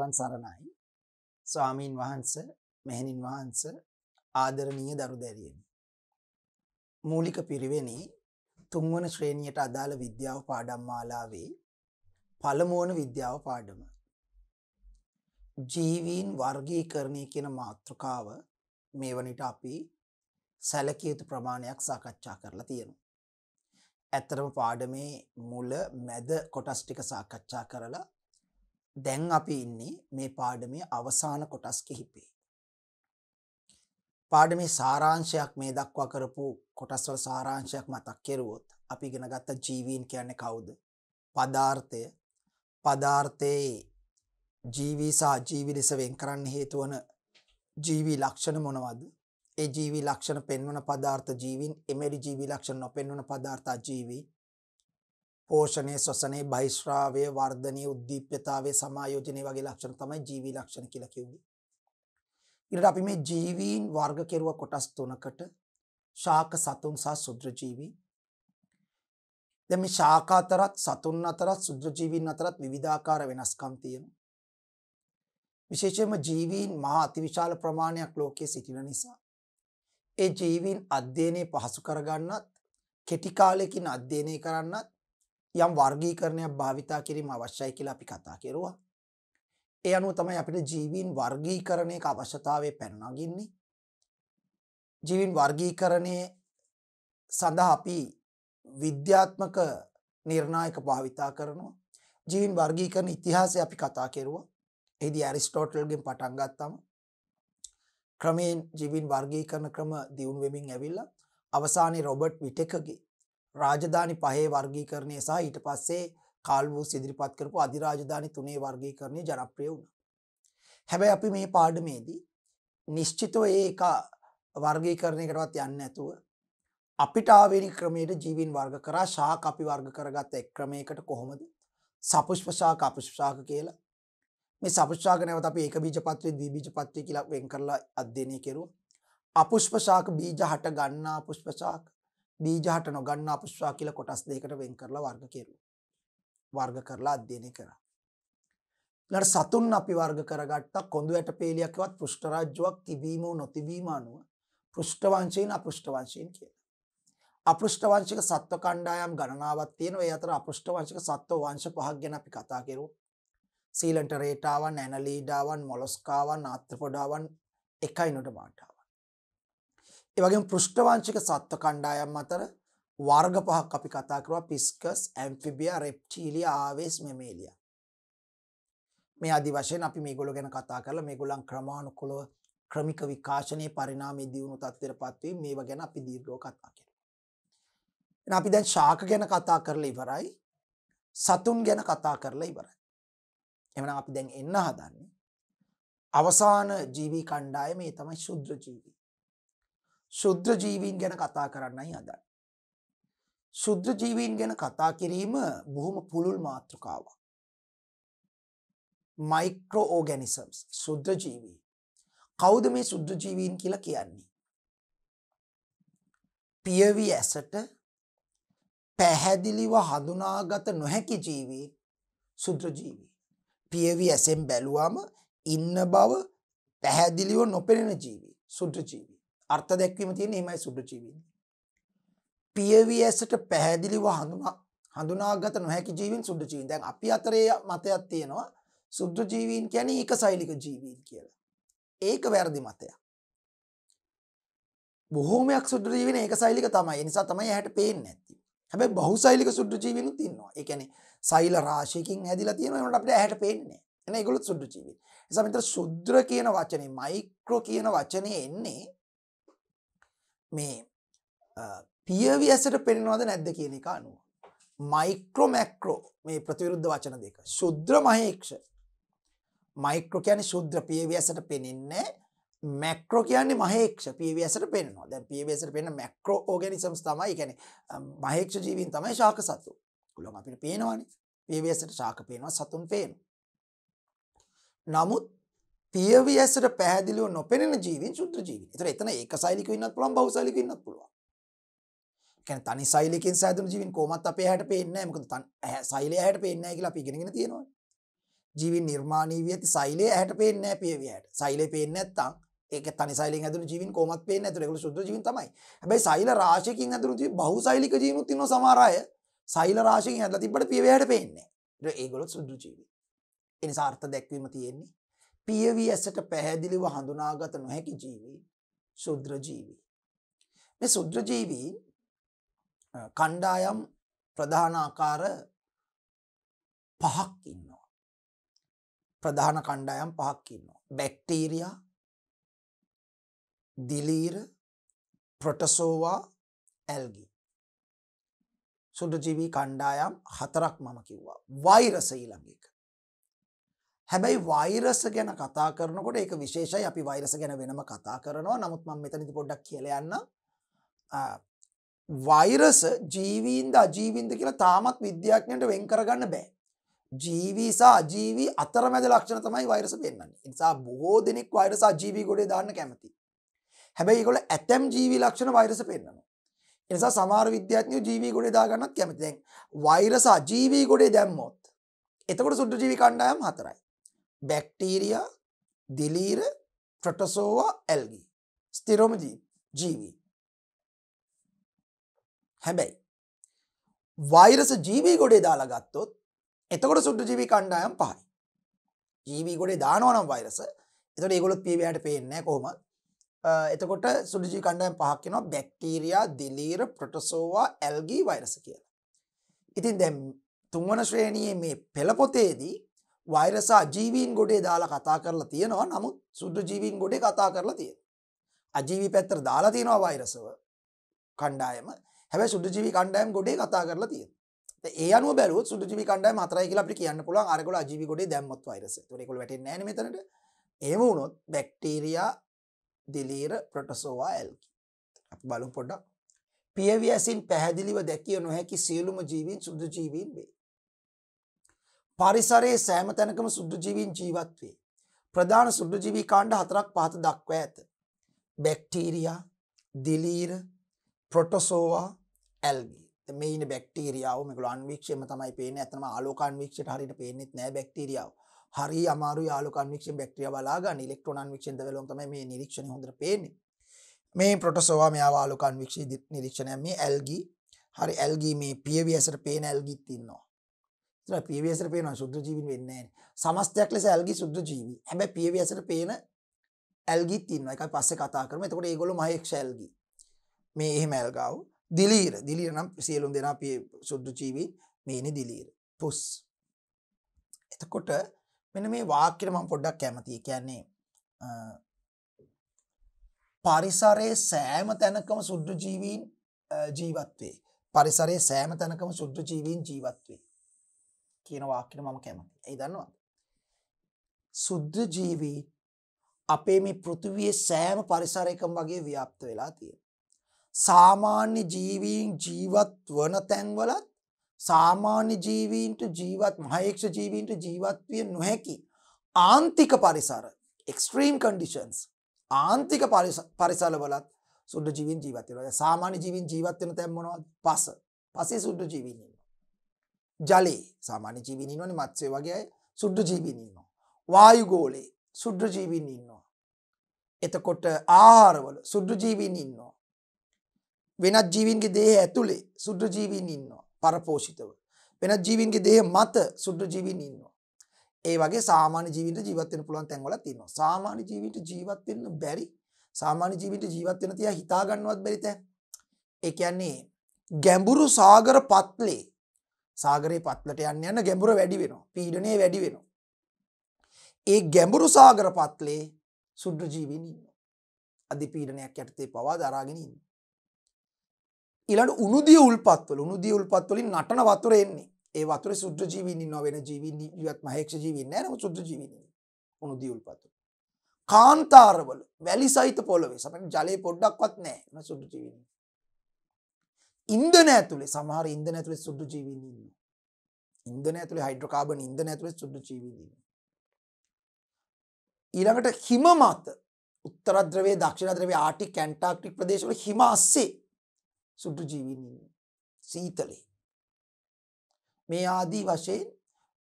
තෙරුවන් සරණයි ස්වාමීන් වහන්සේ මෙහෙණින් වහන්සේ ආදරණීය දරු දැරියනි මූලික පිරිවෙනේ තුන්වන ශ්‍රේණියට අදාළ විද්‍යාව පාඩම් මාලාවේ පළමුවන විද්‍යාව පාඩම ජීවීන් වර්ගීකරණය කියන මාතෘකාව මේ වනිට අපි සැලකිය යුතු ප්‍රමාණයක් සාකච්ඡා කරලා තියෙනවා. ඇත්තටම පාඩමේ මුල මැද කොටස් ටික සාකච්ඡා කරලා දැන් අපි ඉන්නේ මේ පාඩමේ අවසාන කොටස් කිහිපේ. පාඩමේ සාරාංශයක් මේ දක්වා කරපු කොටස් වල සාරාංශයක් මතක් කෙරුවොත් අපි ඉගෙන ගත්ත ජීවීන් කියන්නේ කවුද? පදාර්ථය. පදාර්ථයේ ජීවී සහ අජීවී ලෙස වෙන් කරන්න හේතු වන ජීවී ලක්ෂණ මොනවද? ඒ ජීවී ලක්ෂණ පෙන්වන පදාර්ථ ජීවීන්, එමෙරි ජීවී ලක්ෂණ නොපෙන්වන පදාර්ථ අජීවී. පෝෂණය, ශ්වසනය, බහිස්රාවය, වර්ධනය, උද්දීප්‍යතාවය, සමායෝජනය වගේ ලක්ෂණ තමයි ජීවී ලක්ෂණ කියලා කිව්වේ. ඊට අපි මේ ජීවීන් වර්ග කෙරුව කොටස් තුනකට ශාක සතුන් සහ ශුද්‍ර ජීවී. දැන් මේ ශාක අතරත් සතුන් අතරත් ශුද්‍ර ජීවීන් අතරත් විවිධාකාර වෙනස්කම් තියෙනවා. විශේෂයෙන්ම ජීවීන් මහා අතිවිශාල ප්‍රමාණයක් ලෝකයේ සිටින නිසා ඒ ජීවීන් අධ්‍යයනය පහසු කරගන්නත් කෙටි කාලයකින් අධ්‍යයනය කරන්නත් යම් වර්ගීකරණයක් භාවිතා කිරීම අවශ්‍යයි කියලා අපි කතා කරුවා. ඒ අනුව තමයි අපිට ජීවීන් වර්ගීකරණයක අවශ්‍යතාවය පැන නගින්නේ. ජීවීන් වර්ගීකරණය සඳහා අපි විද්‍යාත්මක නිර්ණායක භාවිතා කරනවා. ජීවීන් වර්ගීකරණ ඉතිහාසය අපි කතා කරුවා. එහිදී ඇරිස්ටෝටල්ගෙන් පටන් ගත්තම ක්‍රමයෙන් ජීවීන් වර්ගීකරණ ක්‍රම දියුණු වෙමින් ඇවිල්ලා අවසානයේ රොබර්ට් විටෙකර්ගේ රාජධානි පහේ වර්ගීකරණය සහ ඊට පස්සේ කාල් වූස් ඉදිරිපත් කරපු අධිරාජධානි තුනේ වර්ගීකරණය ජනප්‍රිය වුණා. හැබැයි අපි මේ පාඩමේදී නිශ්චිතව ඒක වර්ගීකරණයකටවත් යන්නේ නැතුව අපිට ආවේනික ක්‍රමයට ජීවීන් වර්ග කරා. ශාක අපි වර්ග කරගත්ත එක් ක්‍රමයකට කොහොමද? සපුෂ්ප ශාක, අපුෂ්ප ශාක කියලා. මේ සපුෂ්ප ශාක නැවත අපි ඒක බීජපත්‍රය, ද්විබීජපත්‍රය කියලා වෙන් කරලා අධ්‍යයනය කෙරුවා. අපුෂ්ප ශාක බීජ හට ගන්නා පුෂ්ප ශාක, බීජ හට නොගන්නා පුෂ්ප ශාක කියලා කොටස් දෙකකට වෙන් කරලා වර්ග කෙරුවා. වර්ග කරලා අධ්‍යයනය කරා. ඊළඟ සතුන් අපි වර්ග කරගත්තා කොඳු ඇටපේලියක්වත් පෘෂ්ඨ රාජ්‍යයක් තිබීම නොතිබීම අනුව පෘෂ්ඨ වංශයෙන් අපෘෂ්ඨ වංශයෙන් කියලා. අපෘෂ්ඨ වංශික සත්ව කණ්ඩායම් ගණනාවක් තියෙනවා. ඒ අතර අපෘෂ්ඨ වංශික සත්ව වංශ පහක් ගැන අපි කතා කරුවා. සීලන්ටරේටාවන්, ඇනලීඩාවන්, මොලොස්කාවන්, ආර්ත්‍රොපොඩාවන්, එකයිනොඩමාටාවන්. ඒ වගේම පෘෂ්ඨ වංශික සත්ව කණ්ඩායම් අතර වර්ග පහක් අපි කතා කරුවා. පිස්කස්, ඇම්ෆිබියා, රෙප්ටීලියා, ආවේස්, මෙමේලියා. මේ ආදි වශයෙන් අපි මේගොල්ලෝ ගැන කතා කරලා මේගොල්ලන් ක්‍රමානුකූලව ක්‍රමික විකාශනයේ පරිණාමයේ දියුණු තත්ත්වයටපත් වීම මේවා ගැන අපි දීර්ඝව කතා කරා. එහෙනම් අපි දැන් ශාක ගැන කතා කරලා ඉවරයි. සතුන් ගැන කතා කරලා ඉවරයි. එහෙනම් අපි දැන් එන්න හදන්නේ අවසාන ජීවී කණ්ඩායම, ඒ තමයි ශුද්‍ර ජීවී. ශුද්‍ර ජීවීන් ගැන කතා කරන්නයි හදන්නේ. ශුද්‍ර ජීවීන් ගැන කතා කිරීම බොහොම පුළුල් මාතෘකාවක්. මයික්‍රෝ ඕගැනිසම්ස්, ශුද්‍ර ජීවී. කවුද මේ ශුද්‍ර ජීවීන් කියලා කියන්නේ? පියවි ඇසට පැහැදිලිව හඳුනාගත නොහැකි ජීවී ශුද්‍ර ජීවී. පියවි ඇසෙන් බැලුවම ඉන්න බව පැහැදිලිව නොපෙනෙන ජීවී ශුද්‍ර ජීවී. අර්ථ දැක්වීම තියෙන්නේ එහෙමයි ශුද්‍ර ජීවීන්. පියවි ඇසට පැහැදිලිව හඳුනාගත නොහැකි ජීවීන් ශුද්‍ර ජීවීන්. දැන් අපි අතරේ මතයක් තියෙනවා ශුද්‍ර ජීවීන් කියන්නේ ඒකසෛලික ජීවීන් කියලා. ඒක වැරදි මතයක්. බොහෝමයක් ශුද්‍ර ජීවීන් ඒකසෛලික තමයි. ඒ නිසා තමයි ඇහැට පේන්නේ නැත්තේ. හැබැයි බහුසෛලික ශුද්‍ර ජීවීනුත් ඉන්නවා. ඒ කියන්නේ සෛල රාශියකින් හැදිලා තියෙනවා. ඒකට අපිට ඇහැට පේන්නේ නැහැ. එහෙනම් ඒගොල්ලොත් ශුද්‍ර ජීවීන්. ඒ නිසා මෙතන ශුද්‍ර කියන වචනේ, මයික්‍රෝ කියන වචනේ එන්නේ මේ පියවි ඇසට පෙනෙනවද නැද්ද කියන එක අනුව. මයික්‍රෝ මැක්‍රෝ මේ ප්‍රතිවිරුද්ධ වචන දෙක. ශුද්‍ර මහේක්ෂ. මයික්‍රෝ කියන්නේ ශුද්‍ර, පියවි ඇසට පෙනෙන්නේ. මැක්‍රෝ කියන්නේ මහේක්ෂ, පියවි ඇසට පෙනෙනවා. දැන් පියවි ඇසට පෙනෙන මැක්‍රෝ ඕගැනිසම්ස් තමයි, ඒ කියන්නේ මහේක්ෂ ජීවීන් තමයි ශාක සතු. ඒගොල්ලෝ අපිට පේනවනේ. පියවි ඇසට ශාක පේනවා, සතුන් පේනවා. නමුත් පියවි ඇසට පැහැදිලිව නොපෙනෙන ජීවීන් ශුද්‍ර ජීවීන්. ඒතර එතන ඒකසෛලිකව ඉන්නත් පුළුවන්, බහුසෛලිකව ඉන්නත් පුළුවන්. කියන්නේ තනි සෛලයකින් සෑදුණු ජීවීන් කොහොමත් අපේ ඇහැට පේන්නේ නැහැ. මොකද සෛලය ඇහැට පේන්නේ නැහැ කියලා අපි ඉගෙනගෙන තියෙනවානේ. ජීවීන් නිර්මාණය වී ඇති සෛලය ඇහැට පේන්නේ නැහැ පියවි ඇහැට. සෛලය පේන්නේ නැත්තම් ඒක තනි සෛලයෙන් හැදුණු ජීවීන් කොහොමත් පේන්නේ නැතුව ඒගොල්ලෝ ශුද්ධ ජීවීන් තමයි. හැබැයි සෛල රාශියකින් හැදුණු ජීවීන් බහුසෛලික ජීවීනුත් ඉන්නවා සමහර අය. සෛල රාශියකින් හැදලා තිබ්බට පියවි ඇහැට පේන්නේ නැහැ. ඒගොල්ලෝ ශුද්ධ ජීවීන්. ඒ නිසා අර්ථ දැක්වීම තියෙන්නේ පියවි ඇසට පැහැදිලිව හඳුනාගත නොහැකි ජීවීන් ශුද්ධ ජීවීන්. මේ ශුද්ධ ජීවීන් කණ්ඩායම් ප්‍රධාන ආකාර 5ක් ඉන්නවා. ප්‍රධාන කණ්ඩායම් 5ක් ඉන්නවා. බැක්ටීරියා, දිලීර, ප්‍රොටසෝවා, ඇල්ගි. ශුද්ධ ජීවී කණ්ඩායම් 4ක් මම කිව්වා. වෛරස ඊළඟ එක. හැබැයි වෛරස ගැන කතා කරනකොට ඒක විශේෂයි. අපි වෛරස ගැන වෙනම කතා කරනවා. නමුත් මම මෙතනදී පොඩ්ඩක් කියලා යන්න. වෛරස ජීවීන්ද අජීවීන්ද කියලා තාමත් විද්‍යාඥයන්ට වෙන් කරගන්න බෑ. ජීවී සහ අජීවී අතරමැද ලක්ෂණ තමයි වෛරස පෙන්වන්නේ. ඒ නිසා බොහෝ දෙනෙක් වෛරස අජීවී ගොඩේ දාන්න කැමතියි. හැබැයි ඒගොල්ලෝ ඇතම් ජීවී ලක්ෂණ වෛරස පෙන්වනවා. ඒ නිසා සමහර විද්‍යාඥයෝ ජීවී ගොඩේ දා ගන්නත් කැමති. දැන් වෛරස අජීවී ගොඩේ දැම්මොත් එතකොට සුද්ධ ජීවී කණ්ඩායම් 4යි. බැක්ටීරියා, දිලීර, ප්‍රොටසෝවා, ඇල්ගි. ස්ථිරම ජීවී. හැබැයි වෛරස ජීවී ගොඩේ දාලා ගත්තොත් එතකොට සුද්ධ ජීවී කණ්ඩායම් 5යි. ජීවී ගොඩේ දානවා නම් වෛරස එතකොට ඒගොල්ලොත් පියවියට පේන්නේ නැහැ කොහොමද? එතකොට සුද්ධ ජීවී කණ්ඩායම් 5ක් වෙනවා. බැක්ටීරියා, දිලීර, ප්‍රොටසෝවා, ඇල්ගි වෛරස කියලා. ඉතින් දැන් තුන්වන ශ්‍රේණියේ මේ පෙළ පොතේදී වෛරස අජීවීන් ගොඩේ දාලා කතා කරලා තියෙනවා. නමුත් සුද්ධ ජීවීන් ගොඩේ කතා කරලා තියෙනවා. අජීවී පැත්තට දාලා තියෙනවා වෛරසව කණ්ඩායම. හැබැයි සුද්ධ ජීවී කණ්ඩායම් ගොඩේ කතා කරලා තියෙනවා. ඒ අනුව බැලුවොත් සුද්ධ ජීවී කණ්ඩායම් 4යි කියලා අපිට කියන්න පුළුවන්. අරගොල්ලෝ අජීවී ගොඩේ දැම්මොත් වෛරස. ඒතකොට ඒගොල්ලෝ වැටෙන්නේ නැහැ නේ මෙතනට. එහෙම වුණොත් බැක්ටීරියා, දිලීර, ප්‍රොටසෝවා, ඇල්ගි. අපි බලමු පොඩ්ඩක්. පියවි ඇසින් පැහැදිලිව දැකිය නොහැකි සියලුම ජීවීන් සුද්ධ ජීවීන් වේ. පරිසරයේ සෑම තැනකම සුද්ධ ජීවීන් ජීවත් වේ. ප්‍රධාන සුද්ධ ජීවී කාණ්ඩ 4ක් පහත දක්වා ඇත. බැක්ටීරියා, දිලීර, ප්‍රොටසෝවා, ඇල්ගි. මේ ඉන්නේ බැක්ටීරියාව. මේගොල්ලෝ අන්වීක්ෂයෙන්ම තමයි පේන්නේ. ඇත්තටම ආලෝක අන්වීක්ෂයට හරියට පේන්නේත් නෑ බැක්ටීරියාව. හරි අමාරුයි ආලෝක අන්වීක්ෂයෙන් බැක්ටීරියා බලා ගන්න. ඉලෙක්ට්‍රෝන අන්වීක්ෂයෙන් දවලුවම තමයි මේ නිරීක්ෂණය හොඳට පේන්නේ. මේ ප්‍රොටසෝවා මෙයාව ආලෝක අන්වීක්ෂී නිරීක්ෂණය. මේ ඇල්ගි. හරි ඇල්ගි මේ පියවි ඇසට පේන ඇල්ගිත් ඉන්නවා. ඒතර පියවි ඇසට පේනවා සුද්ධ ජීවීන් වෙන්නේ නැහැ. සමස්තයක් ලෙස ඇල්ගි සුද්ධ ජීවී. හැබැයි පියවි ඇසට පේන ඇල්ගිත් ඉන්නවා. ඒකයි පස්සේ කතා කරමු. එතකොට ඒගොල්ලෝ මහේක්ෂ ඇල්ගි. මේ එහෙම ඇල්ගාව. දිලීර නම් සියලුම දෙනා සුද්ධ ජීවී. මේ ඉන්නේ දිලීර. පුස්. එතකොට මෙන්න මේ වාක්‍යෙට මම පොඩ්ඩක් කැමතියි. කියන්නේ පරිසරයේ සෑම තැනකම සුද්ධ ජීවීන් ජීවත් වේ. පරිසරයේ සෑම තැනකම සුද්ධ ජීවීන් ජීවත් වේ. කියන වාක්‍යෙට මම කැමතියි. ඒ දන්නවද? සුද්ධ ජීවී අපේ මේ පෘථිවියේ සෑම පරිසරයකම වගේ ව්‍යාප්ත වෙලා තියෙනවා. සාමාන්‍ය ජීවීන් ජීවත් වන තැන්වලත් සාමාන්‍ය ජීවීන්ට ජීවත් මහේක්ෂ ජීවීන්ට ජීවත් විය නොහැකි ආන්තික පරිසර extreme conditions ආන්තික පරිසරවලත් සුද්ධ ජීවීන් ජීවත් වෙනවා. සාමාන්‍ය ජීවීන් ජීවත් වෙන තැන් මොනවද? පසේ සුද්ධ ජීවීන් ඉන්නවා. ජලයේ සාමාන්‍ය ජීවීන් ඉන්නවනේ මත්ස්‍ය වගේ අය සුද්ධ ජීවීන් ඉන්නවා. වායු ගෝලයේ සුද්ධ ජීවීන් ඉන්නවා. එතකොට ආහාරවල සුද්ධ ජීවීන් ඉන්නවා. වෙනත් ජීවීන්ගේ දේහ ඇතුලේ සුද්ධ ජීවීන් ඉන්නවා. පරපෝෂිතව. වෙනත් ජීවීන්ගේ දේහ මත සුද්ධ ජීවීන් ඉන්නවා. ඒ වගේ සාමාන්‍ය ජීවීන්ට ජීවත් වෙන්න පුළුවන් තැන්වලත් ඉන්නවා. සාමාන්‍ය ජීවීන්ට ජීවත් වෙන්න බැරි සාමාන්‍ය ජීවීන්ට ජීවත් වෙන තියා හිතා ගන්නවත් බැරි තැන්. ඒ කියන්නේ ගැඹුරු සාගර පත්ලේ සාගරේ පත්ලට යන්න ගැඹුර වැඩි වෙනවා. පීඩනය වැඩි වෙනවා. ඒ ගැඹුරු සාගර පත්ලේ සුද්ධ ජීවීන් ඉන්නවා. අධි පීඩනයක් යටතේ පවා දරාගෙන ඉන්නවා. ඊළඟ උණුදිය උල්පත් වලින් නටන වතුර එන්නේ. ඒ වතුරේ සුද්ධ ජීවීන් ඉන්නවා. වෙන ජීවීන් ජීවත් මහේක්ෂ ජීවීන් නෑ. නමුත් සුද්ධ ජීවීන් ඉන්නවා. උණුදිය උල්පත්. කාන්තාරවල වැලි සහිත පොළවේ සමහර ජලයේ පොඩ්ඩක්වත් නෑ. නේද සුද්ධ ජීවීන්. ඉන්ධන ඇතුලේ සමහර ඉන්ධන ඇතුලේ සුද්ධ ජීවීන් ඉන්නවා. ඉන්ධන ඇතුලේ හයිඩ්‍රෝකාබන් ඉන්ධන ඇතුලේ සුද්ධ ජීවීන් ඉන්නවා. ඊළඟට හිම මත උත්තර ධ්‍රවයේ දක්ෂිණ ධ්‍රවයේ ආර්ටික් ඇන්ටාර්ක්ටික් ප්‍රදේශවල හිම අස්සේ සුද්ධ ජීවීන් ඉන්නවා. සීතලේ මේ ආදී වශයෙන්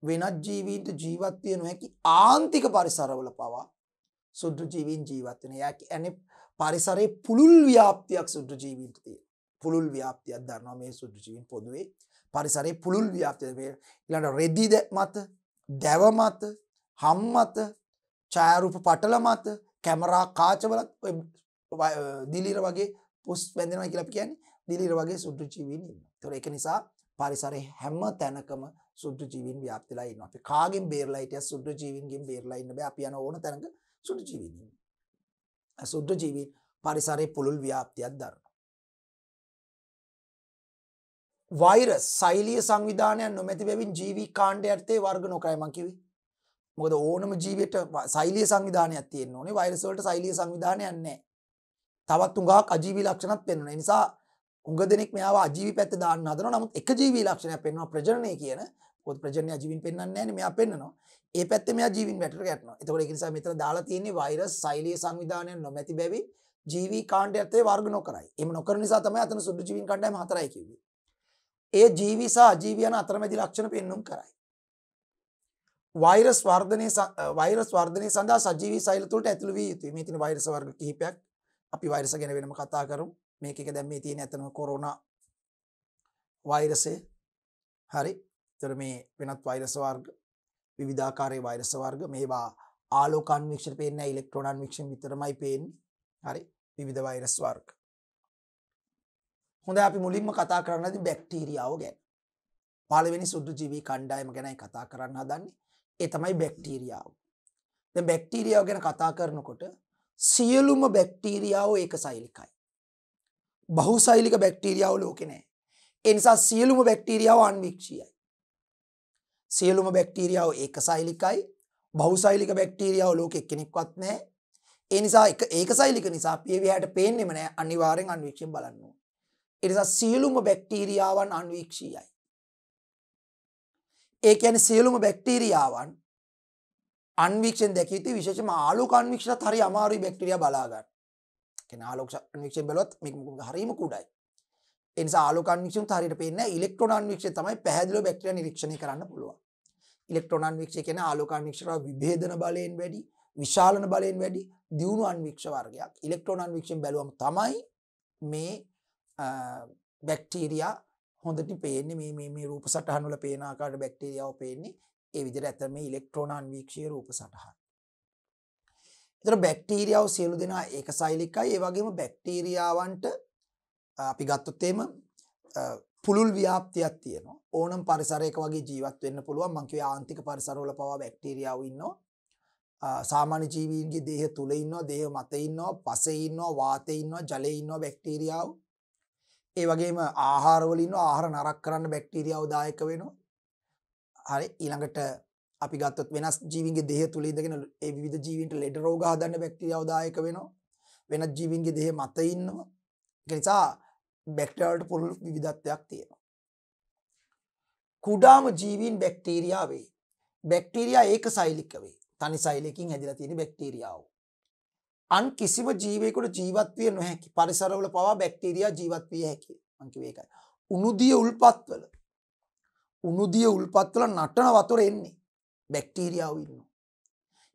වෙනත් ජීවීන්ට ජීවත් විය නොහැකි ආන්තික පරිසරවල පවා සුද්ධ ජීවීන් ජීවත් වෙන. යා කියන්නේ පරිසරයේ පුළුල් ව්‍යාප්තියක් සුද්ධ ජීවීන්ට තියෙනවා. පුළුල් ව්‍යාප්තියක් දන්නවා මේ සුද්ධ ජීවීන් පොදුවේ පරිසරයේ පුළුල් ව්‍යාප්තිය. ඊළඟ රෙදි මත, දැව මත, හම් මත, ඡායාරූප පටල මත, කැමරා කාචවලත් දිලිර වගේ පුස් වැඳෙනවා කියලා අපි කියන්නේ දිලිර වගේ සුද්ධ ජීවීන් ඉන්නවා. ඒතකොට ඒක නිසා පරිසරයේ හැම තැනකම සුද්ධ ජීවීන් ව්‍යාප්තිලා ඉන්නවා. අපි කාගෙන් බේරලා හිටියත් සුද්ධ ජීවීන්ගෙන් බේරලා ඉන්න බෑ. අපි යන ඕන තැනක සුද්ධ ජීවීන් ඉන්නවා. සුද්ධ ජීවීන් පරිසරයේ පුළුල් ව්‍යාප්තියක් දරනවා. වෛරස් සෛලීය සංවිධානයක් නොමැති බැවින් ජීවී කාණ්ඩ යටතේ වර්ග නොකරයි මං කිව්වේ. මොකද ඕනම ජීවියට සෛලීය සංවිධානයක් තියෙන්න ඕනේ. වෛරස් වලට සෛලීය සංවිධානයක් නැහැ. තවත් උඟාක් අජීවී ලක්ෂණත් පෙන්වනවා. ඒ නිසා උඟ දෙනෙක් මෙයාව අජීවී පැත්ත දාන්න හදනවා. නමුත් එක ජීවී ලක්ෂණයක් පෙන්වනවා ප්‍රජනනය කියන. පොත් ප්‍රජනනය අජීවීන් පෙන්වන්නේ නැහැ නේ. මෙයා පෙන්වනවා. ඒ පැත්තේ මෙයා ජීවීන් වැටට ගැටෙනවා. ඒතකොට ඒක නිසා මෙතන දාලා තියෙන්නේ වෛරස් සෛලීය සංවිධානයක් නොමැති බැවින් ජීවී කාණ්ඩ යටතේ වර්ග නොකරයි. එහෙම නොකරන නිසා තමයි අතන සුද්ධ ජීවීන් කණ්ඩායම 4යි කිව්වේ. ඒ ජීවී සහ අජීවී යන අතරමැදි ලක්ෂණ පෙන්වුම් කරයි. වෛරස් වර්ධනය සඳහා සජීවී සෛල තුළට ඇතුළු විය යුතුයි. මේ තියෙන වෛරස් වර්ග කිහිපයක් අපි වෛරස ගැන වෙනම කතා කරමු. මේක එක දැන් මේ තියෙන ඇත්තම කොරෝනා වෛරසය. හරි. ඒතර මේ වෙනත් වෛරස් වර්ග විවිධාකාරයේ වෛරස් වර්ග මේවා ආලෝක අන්වීක්ෂණ පේන්නේ නැහැ, ඉලෙක්ට්‍රෝන අන්වීක්ෂණ විතරමයි පේන්නේ. හරි. විවිධ වෛරස් වර්ග. හොඳයි අපි මුලින්ම කතා කරන්නදී බැක්ටීරියාව ගැන. පළවෙනි සුද්ධ ජීවී කණ්ඩායම ගැනයි කතා කරන්න හදන්නේ. ඒ තමයි බැක්ටීරියාව. දැන් බැක්ටීරියාව ගැන කතා කරනකොට සියලුම බැක්ටීරියාව ඒකසෛලිකයි. බහුසෛලික බැක්ටීරියාව ලෝකේ නැහැ. ඒ නිසා සියලුම බැක්ටීරියාව අන්වීක්ෂීයයි. සියලුම බැක්ටීරියාව ඒකසෛලිකයි. බහුසෛලික බැක්ටීරියාව ලෝකෙ එක්කෙනෙක්වත් නැහැ. ඒ නිසා ඒකසෛලික නිසා පියවිහැට පේන්නෙම නැහැ. අනිවාර්යෙන් අන්වීක්ෂයෙන් බලන්න ඕනේ. ඒ නිසා සියලුම බැක්ටීරියාවන් අන්වීක්ෂීයයි. ඒ කියන්නේ සියලුම බැක්ටීරියාවන් අන්වීක්ෂයෙන් දැකිය යුතු විශේෂයෙන්ම ආලෝක අන්වීක්ෂණත් හරි අමාරුයි බැක්ටීරියා බලා ගන්න. කියන්නේ ආලෝක අන්වීක්ෂයෙන් බැලුවත් මේක හරීම කුඩායි. ඒ නිසා ආලෝක අන්වීක්ෂණත් හරියට පේන්නේ නැහැ. ඉලෙක්ට්‍රෝන අන්වීක්ෂය තමයි පැහැදිලිව බැක්ටීරියා නිරීක්ෂණය කරන්න පුළුවන්. ඉලෙක්ට්‍රෝන අන්වීක්ෂය කියන්නේ ආලෝක අන්වීක්ෂණ විභේදන බලයෙන් වැඩි, විශාලන බලයෙන් වැඩි දියුණු අන්වීක්ෂ වර්ගයක්. ඉලෙක්ට්‍රෝන අන්වීක්ෂයෙන් බැලුවම තමයි මේ බැක්ටීරියා හොඳට පේන්නේ මේ රූප සටහන් වල පේන ආකාරයට බැක්ටීරියාව පේන්නේ ඒ විදිහට ඇත්තට මේ ඉලෙක්ට්‍රෝන අන්වීක්ෂීය රූප සටහන්. ඒතර බැක්ටීරියාව සියලු දෙනා ඒකසෛලිකයි. ඒ වගේම බැක්ටීරියාවන්ට අපි ගත්තොත් එහෙම පුළුල් ව්‍යාප්තියක් තියෙනවා. ඕනම පරිසරයක වගේ ජීවත් වෙන්න පුළුවන්. මං කියුවේ ආන්තික පරිසරවල පවා බැක්ටීරියාව ඉන්නවා. සාමාන්‍ය ජීවීන්ගේ දේහ තුල ඉන්නවා, දේහ මත ඉන්නවා, පසේ ඉන්නවා, වාතයේ ඉන්නවා, ජලයේ ඉන්නවා බැක්ටීරියාව. ඒ වගේම ආහාරවල ඉන්නවා. ආහාර නරක කරන්න බැක්ටීරියාව දායක වෙනවා. හරි. ඊළඟට අපි ගත්තොත් වෙනස් ජීවීන්ගේ දේහ තුල ඉඳගෙන ඒ විවිධ ජීවීන්ට ලෙඩ රෝග හදන්න බැක්ටීරියාව දායක වෙනවා. වෙනත් ජීවීන්ගේ දේහ මත ඉන්නවා. ඒ නිසා බැක්ටීරියා වලට පුළුල් විවිධත්වයක් තියෙනවා. කුඩාම ජීවීන් බැක්ටීරියා වේ. බැක්ටීරියා ඒකසෛලික වේ. තනි සෛලයකින් හැදිලා තියෙන බැක්ටීරියාව. අන් කිසිම ජීවයකට ජීවත් විය නොහැකි පරිසරවල පවා බැක්ටීරියා ජීවත් විය හැකියි. මං කිව්වේ ඒකයි. උණුදිය උල්පත්වල නටන වතුර එන්නේ බැක්ටීරියාව ඉන්නවා.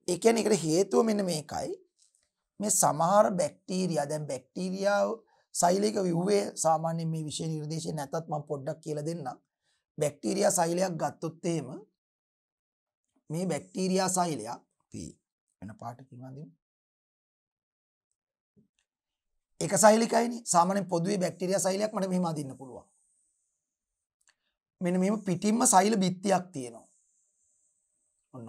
ඒ කියන්නේ ඒකට හේතුව මෙන්න මේකයි. මේ සමහර බැක්ටීරියා දැන් බැක්ටීරියා සෛලික ව්‍යුහයේ සාමාන්‍යයෙන් මේ විෂය නිර්දේශය නැතත් මම පොඩ්ඩක් කියලා දෙන්නම්. බැක්ටීරියා සෛලයක් ගත්තොත් එහෙම මේ බැක්ටීරියා සෛලයක් අපි වෙන පාටකින් වදිමු. එක සෛලිකයිනේ. සාමාන්‍යයෙන් පොදුවේ බැක්ටීරියා සෛලයක් මට මෙහෙම අදින්න පුළුවන්. මෙන්න මෙහෙම පිටින්ම සෛල බිත්තියක් තියෙනවා. ඔන්න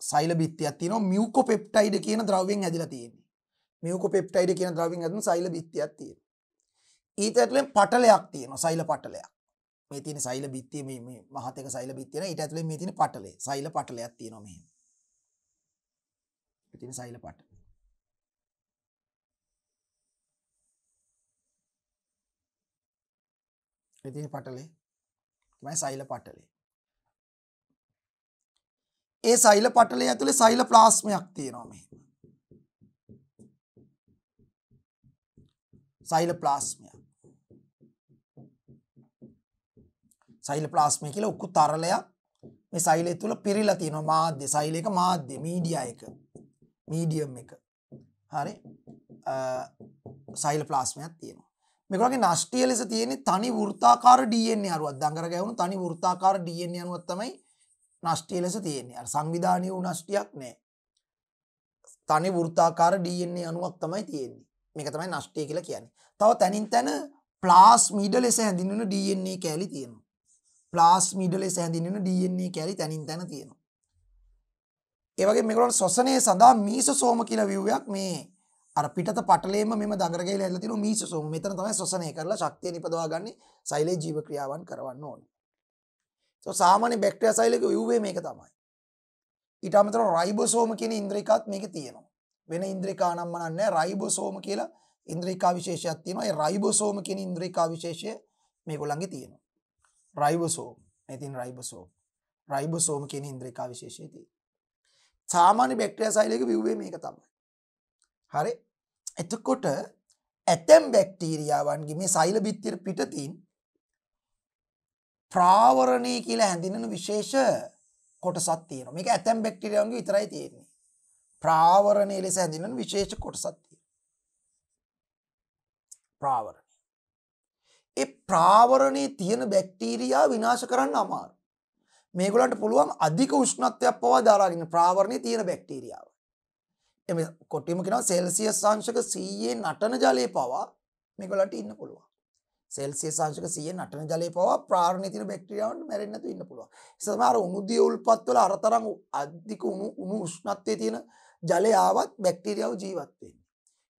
සෛල බිත්තියක් තියෙනවා. මියුකෝපෙප්ටයිඩ් කියන ද්‍රව්‍යයෙන් හැදිලා තියෙන්නේ. මියුකෝපෙප්ටයිඩ් කියන ද්‍රව්‍යයෙන් හැදුණු සෛල බිත්තියක් තියෙනවා. ඊට ඇතුලෙන් පටලයක් තියෙනවා. සෛල පටලයක්. මේ තියෙන සෛල බිත්තිය මේ මහත් එක සෛල බිත්තිය නේ. ඊට ඇතුලෙන් මේ තියෙන පටලය. සෛල පටලයක් තියෙනවා මෙහෙම. මේ තියෙන සෛල පටල. මේ තියෙන පටලේ තමයි සෛල පටලේ. ඒ සෛල පටලේ ඇතුලේ සෛල ප්ලාස්මයක් තියෙනවා මෙහෙම. සෛල ප්ලාස්මයක්. සෛල ප්ලාස්මය කියලා උක්කු තරලයක් මේ සෛලය තුල පිරීලා තියෙනවා මාධ්‍ය සෛලයක මාධ්‍ය මීඩියා එක මීඩියම් එක හරි සයිලෝප්ලාස්මයක් තියෙනවා මේගොල්ලන්ගේ නෂ්ටිය ලෙස තියෙන්නේ තනි වෘත්තාකාර DNA අණුවක් දඟර ගැවුණු තනි වෘත්තාකාර DNA අණුවක් තමයි නෂ්ටිය ලෙස තියෙන්නේ අර සංවිධානීය වූ නෂ්ටියක් නෑ තනි වෘත්තාකාර DNA අණුවක් තමයි තියෙන්නේ මේක තමයි නෂ්ටිය කියලා කියන්නේ තව තනින් තන ප්ලාස්මිඩ ලෙස හැඳින්වෙන DNA කැලි තියෙනවා ප්ලාස්මිඩ ලෙස හැඳින්වෙන DNA කැලි තනින් තන තියෙනවා ඒ වගේ මේගොල්ලන් ශ්වසනයේ සඳහා මීසෝසෝම කියලා විව්යක් මේ අර පිටත පටලේම මෙම දඟර ගහලා ඇදලා තියෙනවා මීසෝසෝම මෙතන තමයි ශ්වසනය කරලා ශක්තිය නිපදවා ගන්න සෛලේ ජීව ක්‍රියාවන් කරවන්න ඕනේ සාමාන්‍ය බැක්ටීරියා සෛලයක විව්වේ මේක තමයි ඊට අමතරව රයිබෝසෝම කියන ඉන්ද්‍රිකාත් මේකේ තියෙනවා වෙන ඉන්ද්‍රිකා නම් නැහැ රයිබෝසෝම කියලා ඉන්ද්‍රිකා විශේෂයක් තියෙනවා ඒ රයිබෝසෝම කියන ඉන්ද්‍රිකා විශේෂය මේගොල්ලන්ගේ තියෙනවා රයිබෝසෝම මේ තියෙන රයිබෝසෝම කියන ඉන්ද්‍රිකා විශේෂය තියෙනවා සාමාන්‍ය බැක්ටීරියා සෛලයක විව්වේ මේක තමයි හරි එතකොට ඇතැම් බැක්ටීරියාවන්ගේ මේ සෛල බිත්තිය පිටතින් ප්‍රාවරණය කියලා හැඳින්වෙන විශේෂ කොටසක් තියෙනවා මේක ඇතැම් බැක්ටීරියාවන්ගේ විතරයි තියෙන්නේ ප්‍රාවරණය ලෙස හැඳින්වෙන විශේෂ කොටසක් තියෙනවා ප්‍රාවරණය ඒ ප්‍රාවරණයේ තියෙන බැක්ටීරියා විනාශ කරන්න අමාරුයි මේගොල්ලන්ට පුළුවන් අධික උෂ්ණත්වයක් පවා දරාගෙන ප්‍රාවරණයේ තියෙන බැක්ටීරියාව එමෙ කොටිම කියනවා සෙල්සියස් අංශක 100 නටන ජලයේ පවා මේගොල්ලන්ට ඉන්න පුළුවන් සෙල්සියස් අංශක 100 නටන ජලයේ පවා ප්‍රාවරණයේ තියෙන බැක්ටීරියාවන්ට මැරෙන්නේ නැතුව ඉන්න පුළුවන් ඒ සමහර උණුදිය උල්පත් වල අරතරන් අධික උණු උෂ්ණත්වයේ තියෙන ජලය ආවත් බැක්ටීරියාව ජීවත් වෙන්නේ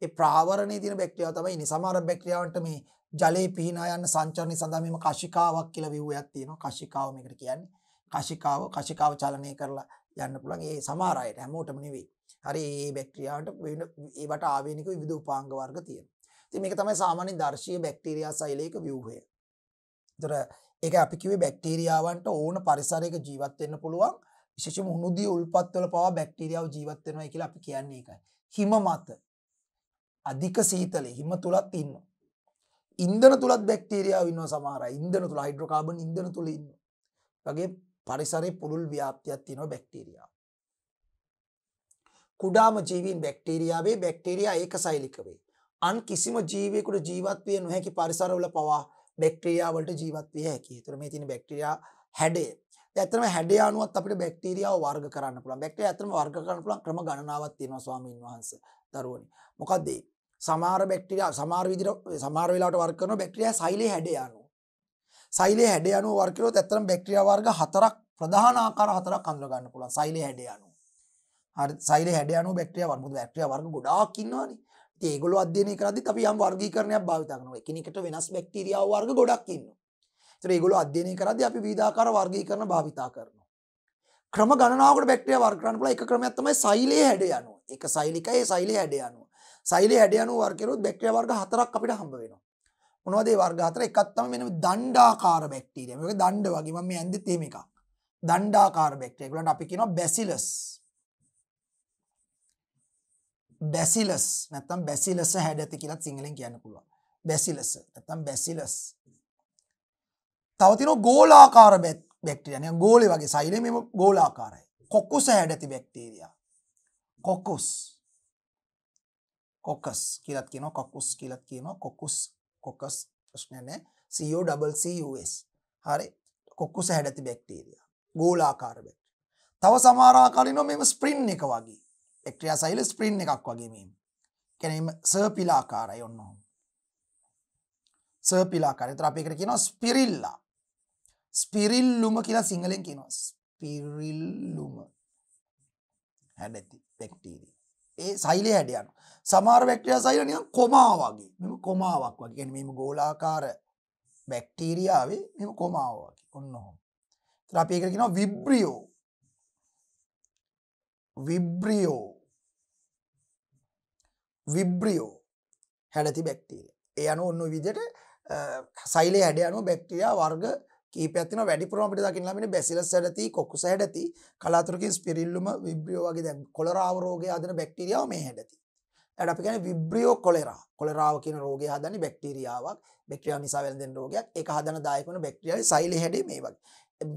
ඒ ප්‍රාවරණයේ තියෙන බැක්ටීරියාව තමයි ඉන්නේ සමහර බැක්ටීරියාවන්ට මේ ජලයේ පිහිනා යන සංචරණය සඳහා මෙම කශිකාවක් කියලා විව්වයක් තියෙනවා කශිකාව මේකට කියන්නේ කශිකාව චලනය කරලා යන්න පුළුවන් ඒ සමහර අයට හැමෝටම නෙවෙයි හරි මේ බැක්ටීරියාවට ඒවට ආවේනික විවිධ උපාංග වර්ග තියෙනවා ඉතින් මේක තමයි සාමාන්‍ය දර්ශීය බැක්ටීරියා සෛලයක ව්‍යුහය ඒතර ඒක අපි කිව්වේ බැක්ටීරියාවන්ට ඕන පරිසරයක ජීවත් වෙන්න පුළුවන් විශේෂයෙන්ම උණුදිය උල්පත් වල පවා බැක්ටීරියාව ජීවත් වෙනවා කියලා අපි කියන්නේ ඒකයි හිම මත අධික සීතලේ හිම තුලත් ඉන්නවා ඉන්ධන තුලත් බැක්ටීරියාව ඉන්නවා සමහර අය ඉන්ධන තුල හයිඩ්‍රෝකාබන් ඉන්ධන තුල ඉන්නවා වගේ පරිසරයේ පුළුල් ව්‍යාප්තියක් තියෙනවා බැක්ටීරියාව කුඩාම ජීවීන් බැක්ටීරියාවේ බැක්ටීරියා ඒකසෛලික වේ අන් කිසිම ජීවියෙකුට ජීවත් විය නොහැකි පරිසරවල පවා බැක්ටීරියා වලට ජීවත් විය හැකියි. ඒතර මේ තියෙන බැක්ටීරියා හැඩය. දැන් ඇත්තටම හැඩය අනුවත් අපිට බැක්ටීරියාව වර්ග කරන්න පුළුවන්. බැක්ටීරියා ඇත්තටම වර්ග කරන්න පුළුවන් ක්‍රම ගණනාවක් තියෙනවා ස්වාමීන් වහන්සේ. දරුවනි. මොකද්ද ඒ? සමහර බැක්ටීරියා සමහර වෙලාවට වර්ග කරන බැක්ටීරියා සෛලයේ හැඩය අනුව. සෛලයේ හැඩය අනුව වර්ග කළොත් ඇත්තටම බැක්ටීරියා වර්ග හතරක් ප්‍රධාන ආකාර හතරක් හඳුනා ගන්න පුළුවන්. සෛලයේ හැඩය අනුව. හරි සෛලයේ හැඩය අනුව බැක්ටීරියා වර්ග මොකද බැක්ටීරියා වර්ග ගොඩාක් ඉන්නවනේ. ඉතින් ඒගොල්ලෝ අධ්‍යයනය කරද්දිත් අපි යම් වර්ගීකරණයක් භාවිත කරනවා. එකිනෙකට වෙනස් බැක්ටීරියා වර්ග ගොඩක් ඉන්නවා. ඒතර ඒගොල්ලෝ අධ්‍යයනය කරද්දී අපි විවිධාකාර වර්ගීකරණ භාවිතා කරනවා. ක්‍රම ගණනාවකට බැක්ටීරියා වර්ග කරන්න පුළුවන් එක ක්‍රමයක් තමයි සෛලයේ හැඩය අනුව. ඒක සෛලිකයි ඒ සෛලයේ හැඩය අනුව. සෛලයේ හැඩය අනුව වර්ග කළොත් බැක්ටීරියා වර්ග හතරක් අපිට හම්බ වෙනවා. මොනවද ඒ වර්ග හතර? එකක් තමයි මෙන්න දණ්ඩාකාර බැක්ටීරියා. මේක දණ්ඩ වගේ මම මේ ඇන්දෙත් එහෙම එකක්. දණ්ඩාකාර බැක්ටීරියා. ඒගොල්ලන්ට අපි කියනවා බැසිලස්. බැසිලස් නැත්නම් බැසිලස් හැඩති කියලා සිංහලෙන් කියන්න පුළුවන්. බැසිලස් නැත්නම් බැසිලස්. තව තියෙනවා ගෝලාකාර බැක්ටීරියා. නිකන් ගෝලේ වගේ සෛලෙ මෙම ගෝලාකාරයි. කොකුස් හැඩති බැක්ටීරියා. කොකස් කියලාත් කියනවා කොකුස් කියලාත් කියනවා කොකස් ප්‍රශ්න නැහැ. COCCUS. හරි. කොකුස් හැඩති බැක්ටීරියා. ගෝලාකාර බැක්ටීරියා. තව සමහර ආකාරිනවා මෙම ස්ප්‍රින් එක වගේ. බැක්ටීරියා සෛල ස්ප්‍රින් එකක් වගේ මේ. කියන්නේ සර්පිල් ආකාරයි ඔන්න ඔහොම. සර්පිල් ආකාරය. ඒතර අපි ඒකට කියනවා ස්පිරිල්ලා. ස්පිරිල්ලුම කියලා සිංහලෙන් කියනවා. ස්පිරිල්ලුම. හැඩති බැක්ටීරියා. ඒ සෛලයේ හැඩය යනවා. සමහර බැක්ටීරියා සෛල නිකන් කොමා වගේ. මෙම කොමාවක් වගේ. කියන්නේ මේ ගෝලාකාර බැක්ටීරියාවේ මෙම කොමාව වගේ. ඔන්න ඔහොම. ඒතර අපි ඒකට කියනවා විබ්‍රියෝ. විබ්‍රියෝ හැඩති බැක්ටීරියා. ඒ අනුව ඔන්න ඔය විදිහට සෛලයේ හැඩය අනුව බැක්ටීරියා වර්ග කීපයක් තියෙනවා. වැඩිපුරම අපිට දකින්න ලැබෙන්නේ බැසිලස් හැඩති, කොකුස හැඩති, කලාතුරකින් ස්පිරිල්ලුම, විබ්‍රියෝ වගේ දැන් කොලරාව රෝගය හදන බැක්ටීරියාව මේ හැඩති. ඒකට අපි කියන්නේ විබ්‍රියෝ කොලෙරා. කොලරාව කියන රෝගය හදන්නේ බැක්ටීරියාවක්. බැක්ටීරියාව නිසා වැළඳෙන රෝගයක්. ඒක හදන දායක වෙන බැක්ටීරියාවේ සෛලයේ හැඩය මේ වගේ.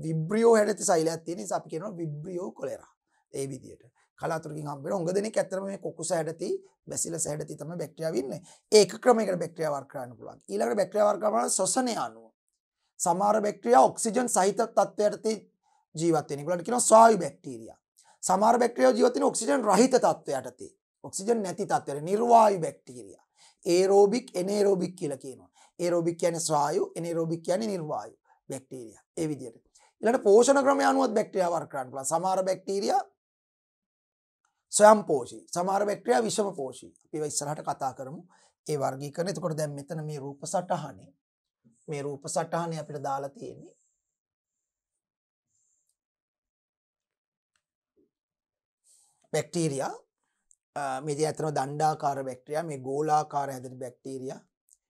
විබ්‍රියෝ හැඩති සෛලයක් තියෙන නිසා අපි කියනවා විබ්‍රියෝ කොලෙරා. ඒ විදිහට. කලාතුරකින් හම්බ වෙන හොඟ දෙනෙක් ඇත්තටම මේ කොකුස හැඩති බැසිලස් හැඩති තමයි බැක්ටීරියාව ඉන්නේ. ඒක ක්‍රමයකට බැක්ටීරියා වර්ග කරන්න පුළුවන්. ඊළඟට බැක්ටීරියා වර්ග කරනවා ශ්වසනය අනුව. සමහර බැක්ටීරියා ඔක්සිජන් සහිත තත්ත්වයට ජීවත් වෙන. ඒගොල්ලන්ට කියනවා ස්වායු බැක්ටීරියා. සමහර බැක්ටීරියා ජීවත් වෙන ඔක්සිජන් රහිත තත්ත්වයටදී. ඔක්සිජන් නැති තත්ත්වයට නිර්වායු බැක්ටීරියා. ඒරෝබික් එනේරෝබික් කියලා කියනවා. ඒරෝබික් කියන්නේ ස්වායු, එනේරෝබික් කියන්නේ නිර්වායු බැක්ටීරියා. ඒ විදිහට. ඊළඟට පෝෂණ ක්‍රමය අනුවත් බැක්ටීරියා වර්ග කරන්න පුළුවන්. සමහර බැක්ටීරියා ස්වයංපෝෂී, සමහර බැක්ටීරියා විෂමපෝෂී. අපි ඒවා ඉස්සරහට කතා කරමු. ඒ වර්ගීකරණ. එතකොට දැන් මෙතන මේ රූප සටහනේ අපිට දාලා තියෙන්නේ බැක්ටීරියා. මේ ඇත්තම දණ්ඩාකාර බැක්ටීරියා, මේ ගෝලාකාර හැදෙන බැක්ටීරියා.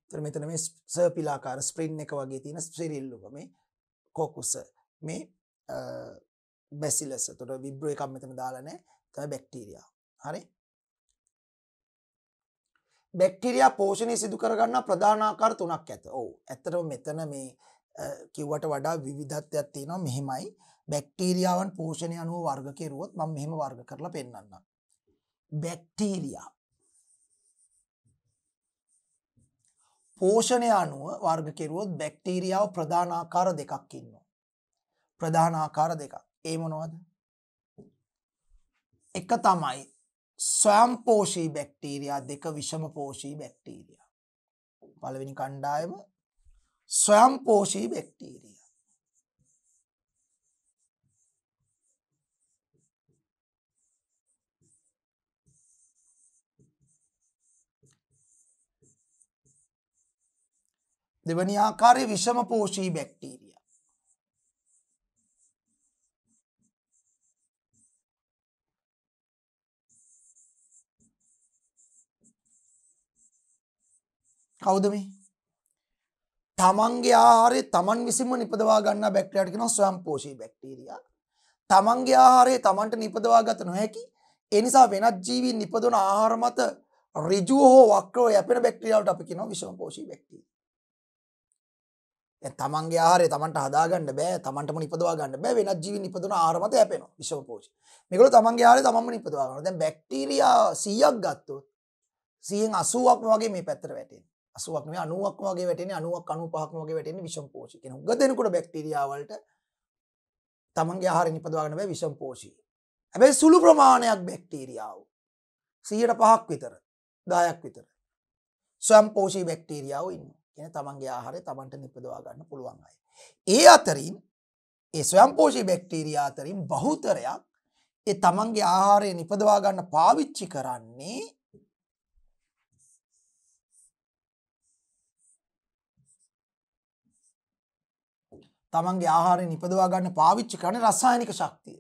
එතන මෙතන මේ සර්පිලාකාර ස්ප්‍රින් එක වගේ තියෙන ස්පිරිල්ලුක, මේ කොකුස, මේ බැසිලස්. එතකොට විබ්‍රෝ එකක් මෙතන දාලා නැහැ. තමයි බැක්ටීරියා. හරි. බැක්ටීරියා පෝෂණය සිදු කරගන්න ප්‍රධාන ආකාර තුනක් ඇත. ඔව්. ඇත්තටම මෙතන මේ කිව්වට වඩා විවිධත්වයක් තියෙනවා. මෙහෙමයි. බැක්ටීරියාවන් පෝෂණය අනුව වර්ග කෙරුවොත් මම මෙහෙම වර්ග කරලා පෙන්නන්නම්. බැක්ටීරියා පෝෂණය අනුව වර්ග කෙරුවොත් බැක්ටීරියාව ප්‍රධාන ආකාර දෙකක් ඉන්නවා. ප්‍රධාන ආකාර දෙකක්. ඒ මොනවද? එක තමයි ස්වයංපෝෂී බැක්ටීරියා, දෙක විෂමපෝෂී බැක්ටීරියා. පළවෙනි කණ්ඩායම ස්වයංපෝෂී බැක්ටීරියා. දෙවැනි ආකාරයේ විෂමපෝෂී බැක්ටීරියා. කවුද මේ? තමන්ගේ ආහාරය තමන් විසින්ම නිපදවා ගන්නා බැක්ටීරියාට කියනවා ස්වයංපෝෂී බැක්ටීරියා. තමන්ගේ ආහාරය තමන්ට නිපදවා ගත නොහැකි, ඒ නිසා වෙනත් ජීවීන් නිපදවන ආහාර මත ඍජුව හෝ වක්‍රව යැපෙන බැක්ටීරියාවට අපි කියනවා විෂමපෝෂී බැක්ටීරියා. දැන් තමන්ගේ ආහාරය තමන්ට හදා ගන්න බෑ, තමන්ටම නිපදවා ගන්න බෑ, වෙනත් ජීවීන් නිපදවන ආහාර මත යැපෙනවා විෂමපෝෂී. මේගොල්ලෝ තමන්ගේ ආහාරය තමන්ම නිපදවා ගන්නවා. දැන් බැක්ටීරියා 100ක් ගත්තොත් 100න් 80ක්ම වගේ මේ පැත්තට වැටෙනවා. 80ක් නෙවෙයි 90ක්ම වගේ වැටෙන්නේ, 90ක් 95ක්ම වගේ වැටෙන්නේ විෂමපෝෂී කියන. උග දෙනකොට බැක්ටීරියා වලට තමන්ගේ ආහාරය නිපදවා ගන්න බෑ, විෂමපෝෂී. හැබැයි සුළු ප්‍රමාණයක් බැක්ටීරියාව 100ට 5ක් විතර, 10ක් විතර ස්වයංපෝෂී බැක්ටීරියාව ඉන්නවා. කියන්නේ තමන්ගේ ආහාරය තමන්ට නිපදවා ගන්න පුළුවන් අය. ඒ අතරින් ඒ ස්වයංපෝෂී බැක්ටීරියා අතරින් බහුතරයක් ඒ තමන්ගේ ආහාරය නිපදවා ගන්න පාවිච්චි කරන්නේ තමන්ගේ ආහාරය නිපදවා ගන්න පාවිච්චි කරන රසායනික ශක්තිය.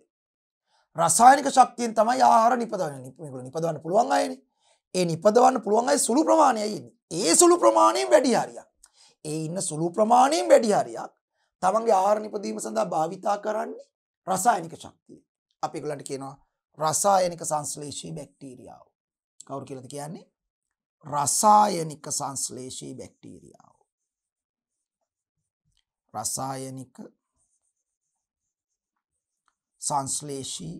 රසායනික ශක්තියෙන් තමයි ආහාර නිපදවන්නේ. මේගොල්ලෝ නිපදවන්න පුළුවන් අයනේ. ඒ නිපදවන්න පුළුවන් අය සුළු ප්‍රමාණයයි ඉන්නේ. ඒ සුළු ප්‍රමාණයෙන් වැඩි හරියක්. ඒ ඉන්න සුළු ප්‍රමාණයෙන් වැඩි හරියක් තමන්ගේ ආහාර නිපදවීම සඳහා භාවිතා කරන්නේ රසායනික ශක්තිය. අපි ඒගොල්ලන්ට කියනවා රසායනික සංශ්ලේෂී බැක්ටීරියාව. කවුරු කියලාද කියන්නේ? රසායනික සංශ්ලේෂී බැක්ටීරියාව. රසායනික සංශ්ලේෂී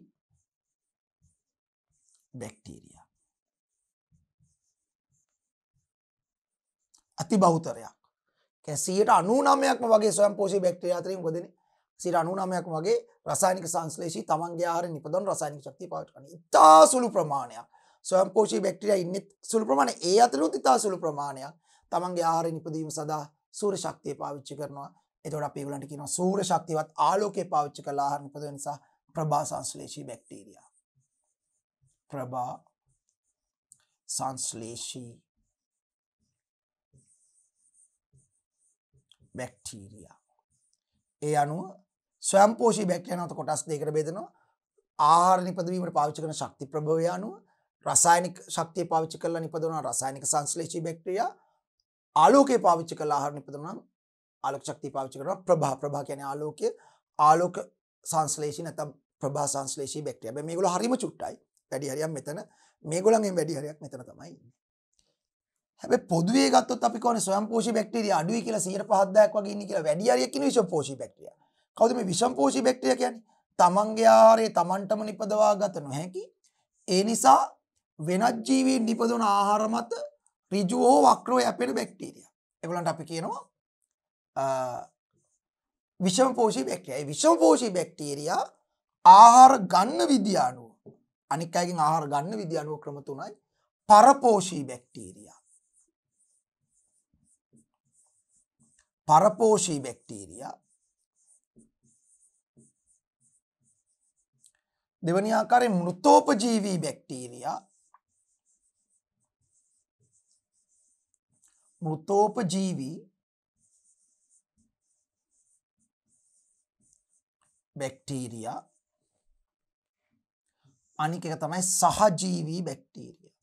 බැක්ටීරියා. අති බහුතරයක්. 99%ක්ම වගේ ස්වයංපෝෂී බැක්ටීරියා අතරින් මොකදනේ? 99%ක්ම වගේ රසායනික සංශ්ලේෂී තමන්ගේ ආහාර නිපදවන රසායනික ශක්තිය පාවිච්චි කරනවා. ඉතා සුළු ප්‍රමාණයක් ස්වයංපෝෂී බැක්ටීරියා ඉන්නේ සුළු ප්‍රමාණය. ඒ අතරිනුත් ඉතා සුළු ප්‍රමාණයක් තමන්ගේ ආහාර නිපදවීම සඳහා සූර්ය ශක්තිය පාවිච්චි කරනවා. එතකොට අපි ඒගොල්ලන්ට කියනවා සූර්ය ශක්තියවත් ආලෝකය පාවිච්චි කරලා ආහාර නිපදවන නිසා ප්‍රභා සංශ්ලේෂී බැක්ටීරියා. ප්‍රභා සංශ්ලේෂී බැක්ටීරියා. ඒ අනුව ස්වයංපෝෂී බැක්ටීරියා නැවත කොටස් දෙකකට බෙදෙනවා. ආහාර නිපදවීමට පාවිච්චි කරන ශක්ති ප්‍රභවය අනුව රසායනික ශක්තිය පාවිච්චි කරලා නිපදවන රසායනික සංශ්ලේෂී බැක්ටීරියා, ආලෝකය පාවිච්චි කරලා ආහාර නිපදවන ආලෝක ශක්තිය පාවිච්චි කරනවා ප්‍රභා. ප්‍රභා කියන්නේ ආලෝකය. ආලෝක සංශ්ලේෂී නැත්නම් ප්‍රභා සංශ්ලේෂී බැක්ටීරියා. හැබැයි මේගොල්ලෝ හරිම චුට්ටයි. වැඩි හරියක් මෙතන, මේගොල්ලන්ගෙන් වැඩි හරියක් මෙතන තමයි ඉන්නේ. හැබැයි පොදුවේ ගත්තොත් අපි කියන්නේ ස්වයංපෝෂී බැක්ටීරියා අඩුයි කියලා 105%ක් වගේ ඉන්නේ කියලා. වැඩි හරියක් ඉන්නේ විෂමපෝෂී බැක්ටීරියා. කවුද මේ විෂමපෝෂී බැක්ටීරියා කියන්නේ? තමන්ගේ ආහාරය තමන්ටම නිපදවා ගත නොහැකි. ඒ නිසා වෙනත් ජීවීන් නිපදවන ආහාර මත ඍජුව හෝ වක්‍රව යැපෙන බැක්ටීරියා. ඒගොල්ලන්ට අපි කියනවා විෂමපෝෂී බැක්ටීරියා. ඒ විෂමපෝෂී බැක්ටීරියා ආහාර ගන්න විදිය අනුව අනික් අයගෙන් ආහාර ගන්න විදිය අනුව ක්‍රම තුනයි. පරපෝෂී බැක්ටීරියා. පරපෝෂී බැක්ටීරියා. දෙවැනි ආකාරයේ මෘතෝපජීවී බැක්ටීරියා. මෘතෝපජීවී බැක්ටීරියා. අනික එක තමයි සහජීවී බැක්ටීරියා.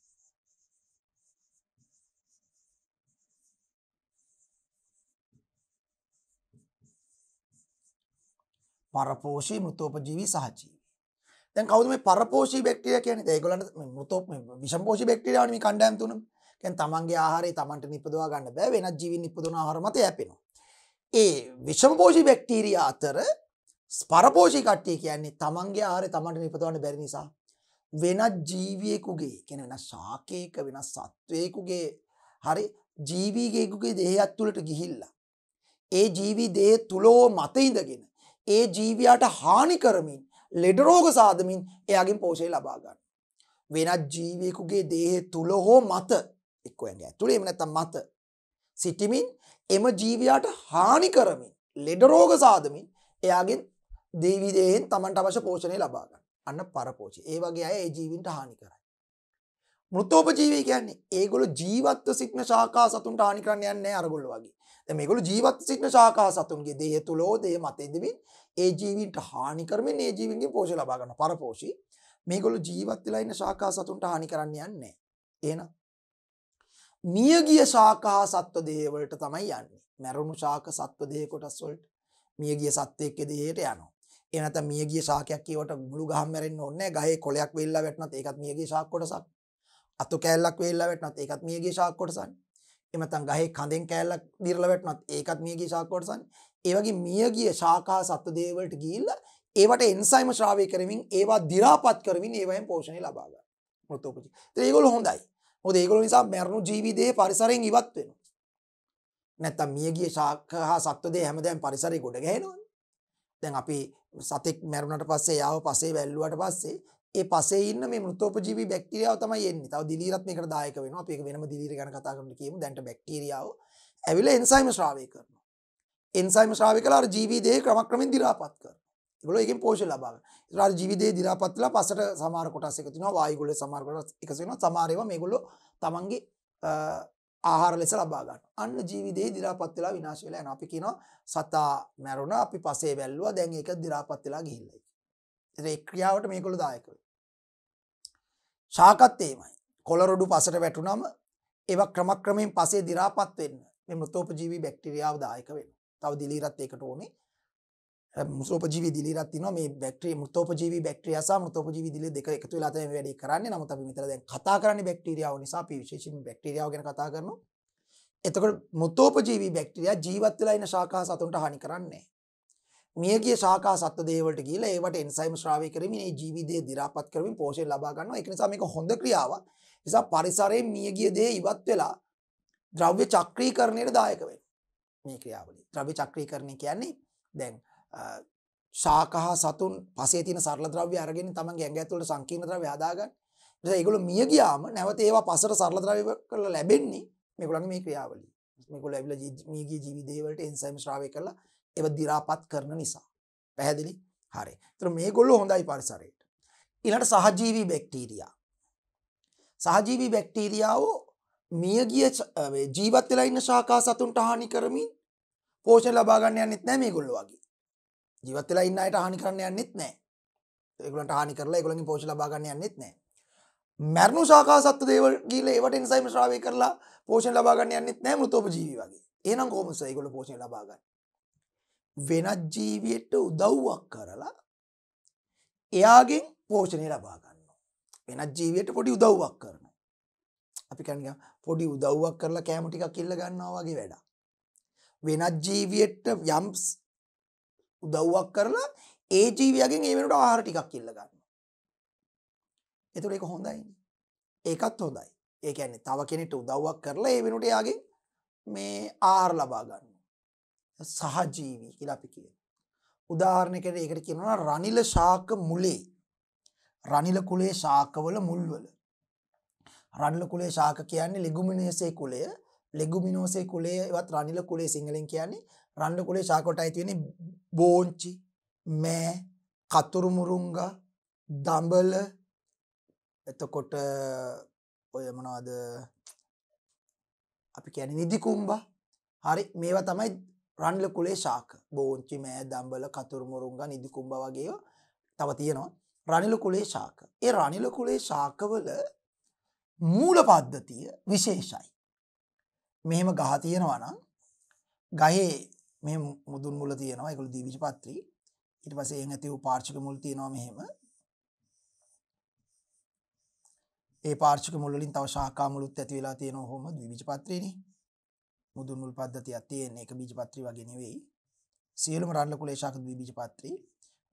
පරපෝෂී මෘතෝපජීවී සහජීවී. දැන් කවුද මේ පරපෝෂී බැක්ටීරියා කියන්නේ? දැන් ඒගොල්ලන්ට මේ විෂමපෝෂී බැක්ටීරියාවනේ මේ කණ්ඩායම් තුනම. කියන්නේ තමන්ගේ ආහාරය තමන්ට නිපදවා ගන්න බෑ, වෙනත් ජීවීන් නිපදවන ආහාර මත යැපෙනවා. ඒ විෂමපෝෂී බැක්ටීරියා අතර පරපෝෂී කට්ටිය කියන්නේ තමන්ගේ ආහාරය තමන්ට නිපදවන්න බැරි නිසා වෙනත් ජීවියෙකුගේ, කියන්නේ වෙනස් ශාකයක වෙනස් සත්වයකුගේ හරි ජීවීගෙකුගේ දේහයක් තුලට ගිහිල්ලා ඒ ජීවී දේහ තුලෝ මත ඉඳගෙන ඒ ජීවියාට හානි කරමින් ලෙඩ රෝග සාදමින් එයාගෙන් පෝෂණය ලබා ගන්න. වෙනත් ජීවියෙකුගේ දේහ තුල හෝ මත එක්ක ඇඟ ඇතුලේ එහෙම නැත්නම් මත සිටිමින් එම ජීවියාට හානි කරමින් ලෙඩ රෝග සාදමින් එයාගෙන් දේවි දේහෙන් Tamanට අවශ්‍ය පෝෂණය ලබා ගන්න. අන්න පරපෝෂී. ඒ වගේ අය ඒ ජීවින්ට හානි කරයි. මෘතෝපජීවී කියන්නේ ඒගොල්ලෝ ජීවත්ව සිටින ශාකා සතුන්ට හානි කරන්න යන්නේ නැහැ අරගොල්ලෝ වගේ. දැන් මේගොල්ලෝ ජීවත්ව සිටින ශාකා සතුන්ගේ දේහ තුලෝ දේහ මත ඉඳමින් ඒ ජීවින්ට හානි කරමින් ඒ ජීවින්ගෙන් පෝෂණය ලබා ගන්න පරපෝෂී. මේගොල්ලෝ ජීවත් වෙලා ඉන්න ශාකා සතුන්ට හානි කරන්න යන්නේ නැහැ. එහෙනම් මියගිය ශාකා සත්ව දේහ වලට තමයි යන්නේ. මැරුණු ශාක සත්ව දේහ කොටස් වලට මියගිය සත්වයකගේ දේහයට යනවා. ඒ නැත්නම් මියගිය ශාකයක් කියවට මුළු ගහම මැරෙන්න ඕනේ නැහැ. ගහේ කොළයක් වෙල්ලා වැටුණත් ඒකත් මියගිය ශාක කොටසක්. අතු කෑල්ලක් වෙල්ලා වැටුණත් ඒකත් මියගිය ශාක කොටසක්. එහෙම නැත්නම් ගහේ කඳෙන් කෑල්ලක් දිරලා වැටුණත් ඒකත් මියගිය ශාක කොටසක්. ඒ වගේ මියගිය ශාකා සත්ව දේහ වලට ගිහිල්ලා ඒවට එන්සයිම ශ්‍රාවය කරමින් ඒවා දි รา පත් කරමින් ඒවයෙන් පෝෂණය ලබා ගන්න. මෘතෝපජීවී. ඒත් ඒගොල්ලෝ හොඳයි. මොකද ඒගොල්ලෝ නිසා මරණු ජීවි දේහ පරිසරයෙන් ඉවත් වෙනවා. නැත්තම් මියගිය ශාක හා සත්ව දේහ හැමදාම පරිසරයේ ගොඩ ගැහෙනවනේ. දැන් අපි සතෙක් මැරුණට පස්සේ යාව පසේ වැල්ලුවාට පස්සේ ඒ පසේ ඉන්න මේ මෘතෝපජීවී බැක්ටීරියාව තමයි එන්නේ. තව දිලීරත් මේකට දායක වෙනවා. අපි ඒක වෙනම දිලීර ගැන කතා කරන්න කියමු. දැන්ට බැක්ටීරියාව ඇවිල්ලා එන්සයිම ශ්‍රාවය කරනවා. එන්සයිම ශ්‍රාවය කළා අර ජීවි දේහ ක්‍රමක්‍රමෙන් දි รา පත් කරනවා. ඒගොල්ලෝ ඒකෙන් පෝෂණය ලබා ගන්නවා. ඒතර අර ජීවි දේහ දි รา පත් වෙලා පස්සට සමහර කොටස් එකතු වෙනවා. වායුගොල්ලේ සමහර කොටස් එකතු වෙනවා. සමහර ඒවා මේගොල්ලෝ තමන්ගේ ආහාර ලෙස ලබා ගන්න. අන්න ජීවි දේහ දි รา පත් වෙලා විනාශ වෙලා යනවා. අපි කියනවා සතා මැරුණා අපි පසේ වැල්ලුවා දැන් ඒක දි รา පත් වෙලා ගිහිල්ලා. ඒ ක්‍රියාවට මේගොල්ලෝ දායක වෙනවා. ශාකත් එහෙමයි. කොළරොඩු පසට වැටුනම ඒවා ක්‍රමක්‍රමයෙන් පසේ දි รา පත් වෙන්න මේ මෘතෝපජීවී බැක්ටීරියාව දායක වෙනවා. තව දිලීරත් ඒකට ඕනේ. මෘතෝපජීවී දිලීරත් තියෙනවා මේ බැක්ටීරියා මෘතෝපජීවී බැක්ටීරියා සහ මෘතෝපජීවී දිලීර දෙක එකතු වෙලා තමයි මේ වැඩේ කරන්නේ. නමුත් අපි මෙතන දැන් කතා කරන්නේ බැක්ටීරියාව නිසා අපි විශේෂයෙන්ම බැක්ටීරියාව ගැන කතා කරනවා. එතකොට මෘතෝපජීවී බැක්ටීරියා ජීවත් වෙලා ඉන්න ශාකා සතුන්ට හානි කරන්නේ නැහැ. මියගිය ශාකා සත්ව දේහ වලට ගිහිලා ඒවට එන්සයිම් ශ්‍රාවය කරමින් ඒ ජීවි දේහ දි รา පත් කරමින් පෝෂණය ලබා ගන්නවා. ඒක නිසා මේක හොඳ ක්‍රියාවක්. නිසා පරිසරයේ මියගිය දේහ ඉවත් වෙලා ද්‍රව්‍ය චක්‍රීකරණයට දායක වෙනවා. මේ ක්‍රියාවලිය. ද්‍රව්‍ය චක්‍රීකරණය කියන්නේ දැන් ශාකා සතුන් පසේ තියෙන සරල ද්‍රව්‍ය අරගෙන තමන්ගේ ඇඟ ඇතුළට සංකීර්ණ ද්‍රව්‍ය හදාගන්න. නිසා ඒගොල්ලෝ මිය ගියාම නැවත ඒවා පසට සරල ද්‍රව්‍ය කරලා ලැබෙන්නේ මේගොල්ලන්ගේ මේ ක්‍රියාවලිය. මේගොල්ලෝ ඇවිල්ලා මියගිය ජීවි දේහ වලට එන්සයිම් ශ්‍රාවය කරලා ඒව දි รา පත් කරන නිසා. පැහැදිලි? හරි. ඒතර මේගොල්ලෝ හොඳයි පරිසරයට. ඊළඟට සහජීවී බැක්ටීරියා. සහජීවී බැක්ටීරියාව මියගිය ජීවත් වෙලා ඉන්න ශාකා සතුන්ට හානි කරමින් පෝෂණය ලබා ගන්න යන්නෙත් නැහැ මේගොල්ලෝ වගේ. ජීවත් වෙලා ඉන්න අයට හානි කරන්න යන්නෙත් නැහැ. ඒගොල්ලන්ට හානි කරලා ඒගොල්ලන්ගෙන් පෝෂණය ලබා ගන්න යන්නෙත් නැහැ. මරණු ශාකා සත්ත්ව දේවල් ගිහලා ඒවට එන්සයිම් ශ්‍රාවය කරලා පෝෂණය ලබා ගන්න යන්නෙත් නැහැ මෘතෝපජීවී වගේ. එහෙනම් කොහොමද ඒගොල්ලෝ පෝෂණය ලබා ගන්නේ? වෙනත් ජීවියෙට උදව්වක් කරලා එයාගෙන් පෝෂණය ලබා ගන්නවා. වෙනත් ජීවියෙට පොඩි උදව්වක් කරනවා. අපි කියන්නේ පොඩි උදව්වක් කරලා කැම ටිකක් ඉල්ල ගන්නවා වගේ වැඩක්. වෙනත් ජීවියෙට යම් උදව්වක් කරලා ඒ ජීවියගෙන් ඒ වෙනකොට ආහාර ටිකක් ඉල්ල ගන්නවා. එතකොට ඒක හොඳයිනේ. ඒකත් හොඳයි. ඒ කියන්නේ තව කෙනෙක්ට උදව්වක් කරලා ඒ වෙනකොට එයාගෙන් මේ ආහාර ලබා ගන්නවා. සහජීවී කියලා අපි කියනවා. උදාහරණයකට ඒකට කියනවා රනිල ශාක මුලේ. රනිල කුලයේ ශාකවල මුල්වල. රනිල කුලයේ ශාක කියන්නේ ලෙගුමිනේසේ කුලය. ලෙගුමිනෝසේ කුලයේවත් රනිල කුලයේ සිංහලෙන් කියන්නේ රනිල කුලයේ ශාක වලට අයිති වෙන්නේ බෝංචි, මෑ, කතුරු මුරුංගා, දඹල, එතකොට ඔය මොනවද අපි කියන්නේ නිදි කුම්බා. හරි මේවා තමයි රනිල කුලයේ ශාක. බෝංචි, මෑ, දඹල, කතුරු මුරුංගා, නිදි කුම්බා වගේ ඒවා තව තියෙනවා. රනිල කුලයේ ශාක. ඒ රනිල කුලයේ ශාකවල මූල පද්ධතිය විශේෂයි. මෙහෙම ගහ තියෙනවා නම් ගහේ මේ මුදුන් මුල තියෙනවා. ඒගොල්ලෝ ද්විබීජපත්‍රි. ඊට පස්සේ එහෙන් ඇති වූ පාර්ශ්වික මුල් තියෙනවා මෙහෙම. ඒ පාර්ශ්වික මුල් වලින් තව ශාඛා මුලුත් ඇති වෙලා තියෙනවා කොහොම ද්විබීජපත්‍රිනේ. මුදුන් මුල් පද්ධතියක් තියෙන එක බීජපත්‍රි වගේ නෙවෙයි. සියලුම රනිල කුලයේ ශාක ද්විබීජපත්‍රි.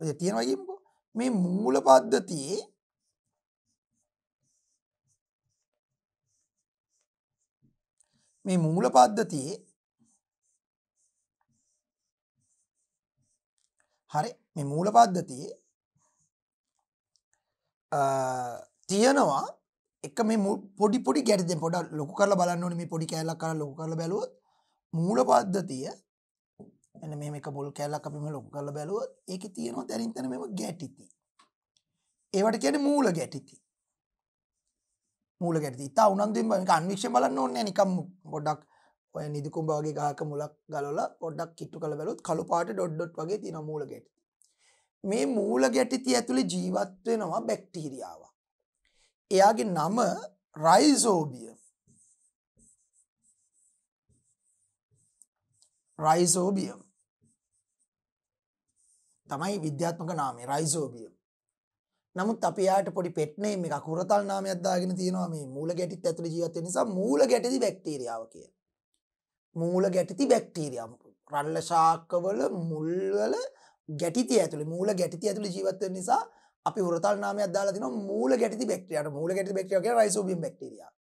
ඔය තියෙනවා කියමුකෝ. මේ මූල පද්ධතියේ හරි මේ මූල පද්ධතියේ තියෙනවා එක මේ පොඩි පොඩි ගැටි දැන් පොඩක් ලොකු කරලා බලන්න ඕනේ. මේ පොඩි කැලලක් කරලා ලොකු කරලා බැලුවොත් මූල පද්ධතිය මෙන්න මෙහෙම එක මුල් කැලලක් අපි මෙහෙම ලොකු කරලා බැලුවොත් ඒකේ තියෙනවා තනින් තන මෙහෙම ගැටිති. ඒවට කියන්නේ මූල ගැටිති. මූල ගැටිති. ඉතා උනන්දුවෙන් මේක අන්වීක්ෂණය බලන්න ඕනේ නිකම් පොඩ්ඩක් ඔය නිදි කුඹ වගේ ගහක මුලක් ගලවලා පොඩ්ඩක් කිට්ටු කරලා බැලුවොත් කළු පාට ඩොට් ඩොට් වගේ තියෙන මූල ගැටිති. මේ මූල ගැටිති ඇතුලේ ජීවත් වෙනවා බැක්ටීරියාවක්. එයාගේ නම රයිසෝබියම්. රයිසෝබියම් තමයි විද්‍යාත්මක නාමය රයිසෝබියම්. නමුත් අපි යාට පොඩි පෙට් නේම් එකක් හුරතල් නාමයක් දාගෙන තියෙනවා මේ මූල ගැටිත් ඇතුලේ ජීවත් වෙන නිසා මූල ගැටිති බැක්ටීරියාව කියලා. මූල ගැටිති බැක්ටීරියාව. රල්ල ශාකවල මුල්වල ගැටිති ඇතුලේ මූල ගැටිති ඇතුලේ ජීවත් වෙන නිසා අපි හුරතල් නාමයක් දාලා තිනවා මූල ගැටිති බැක්ටීරියාට. මූල ගැටිති බැක්ටීරියාව කියන්නේ රයිසෝබියම් බැක්ටීරියාව.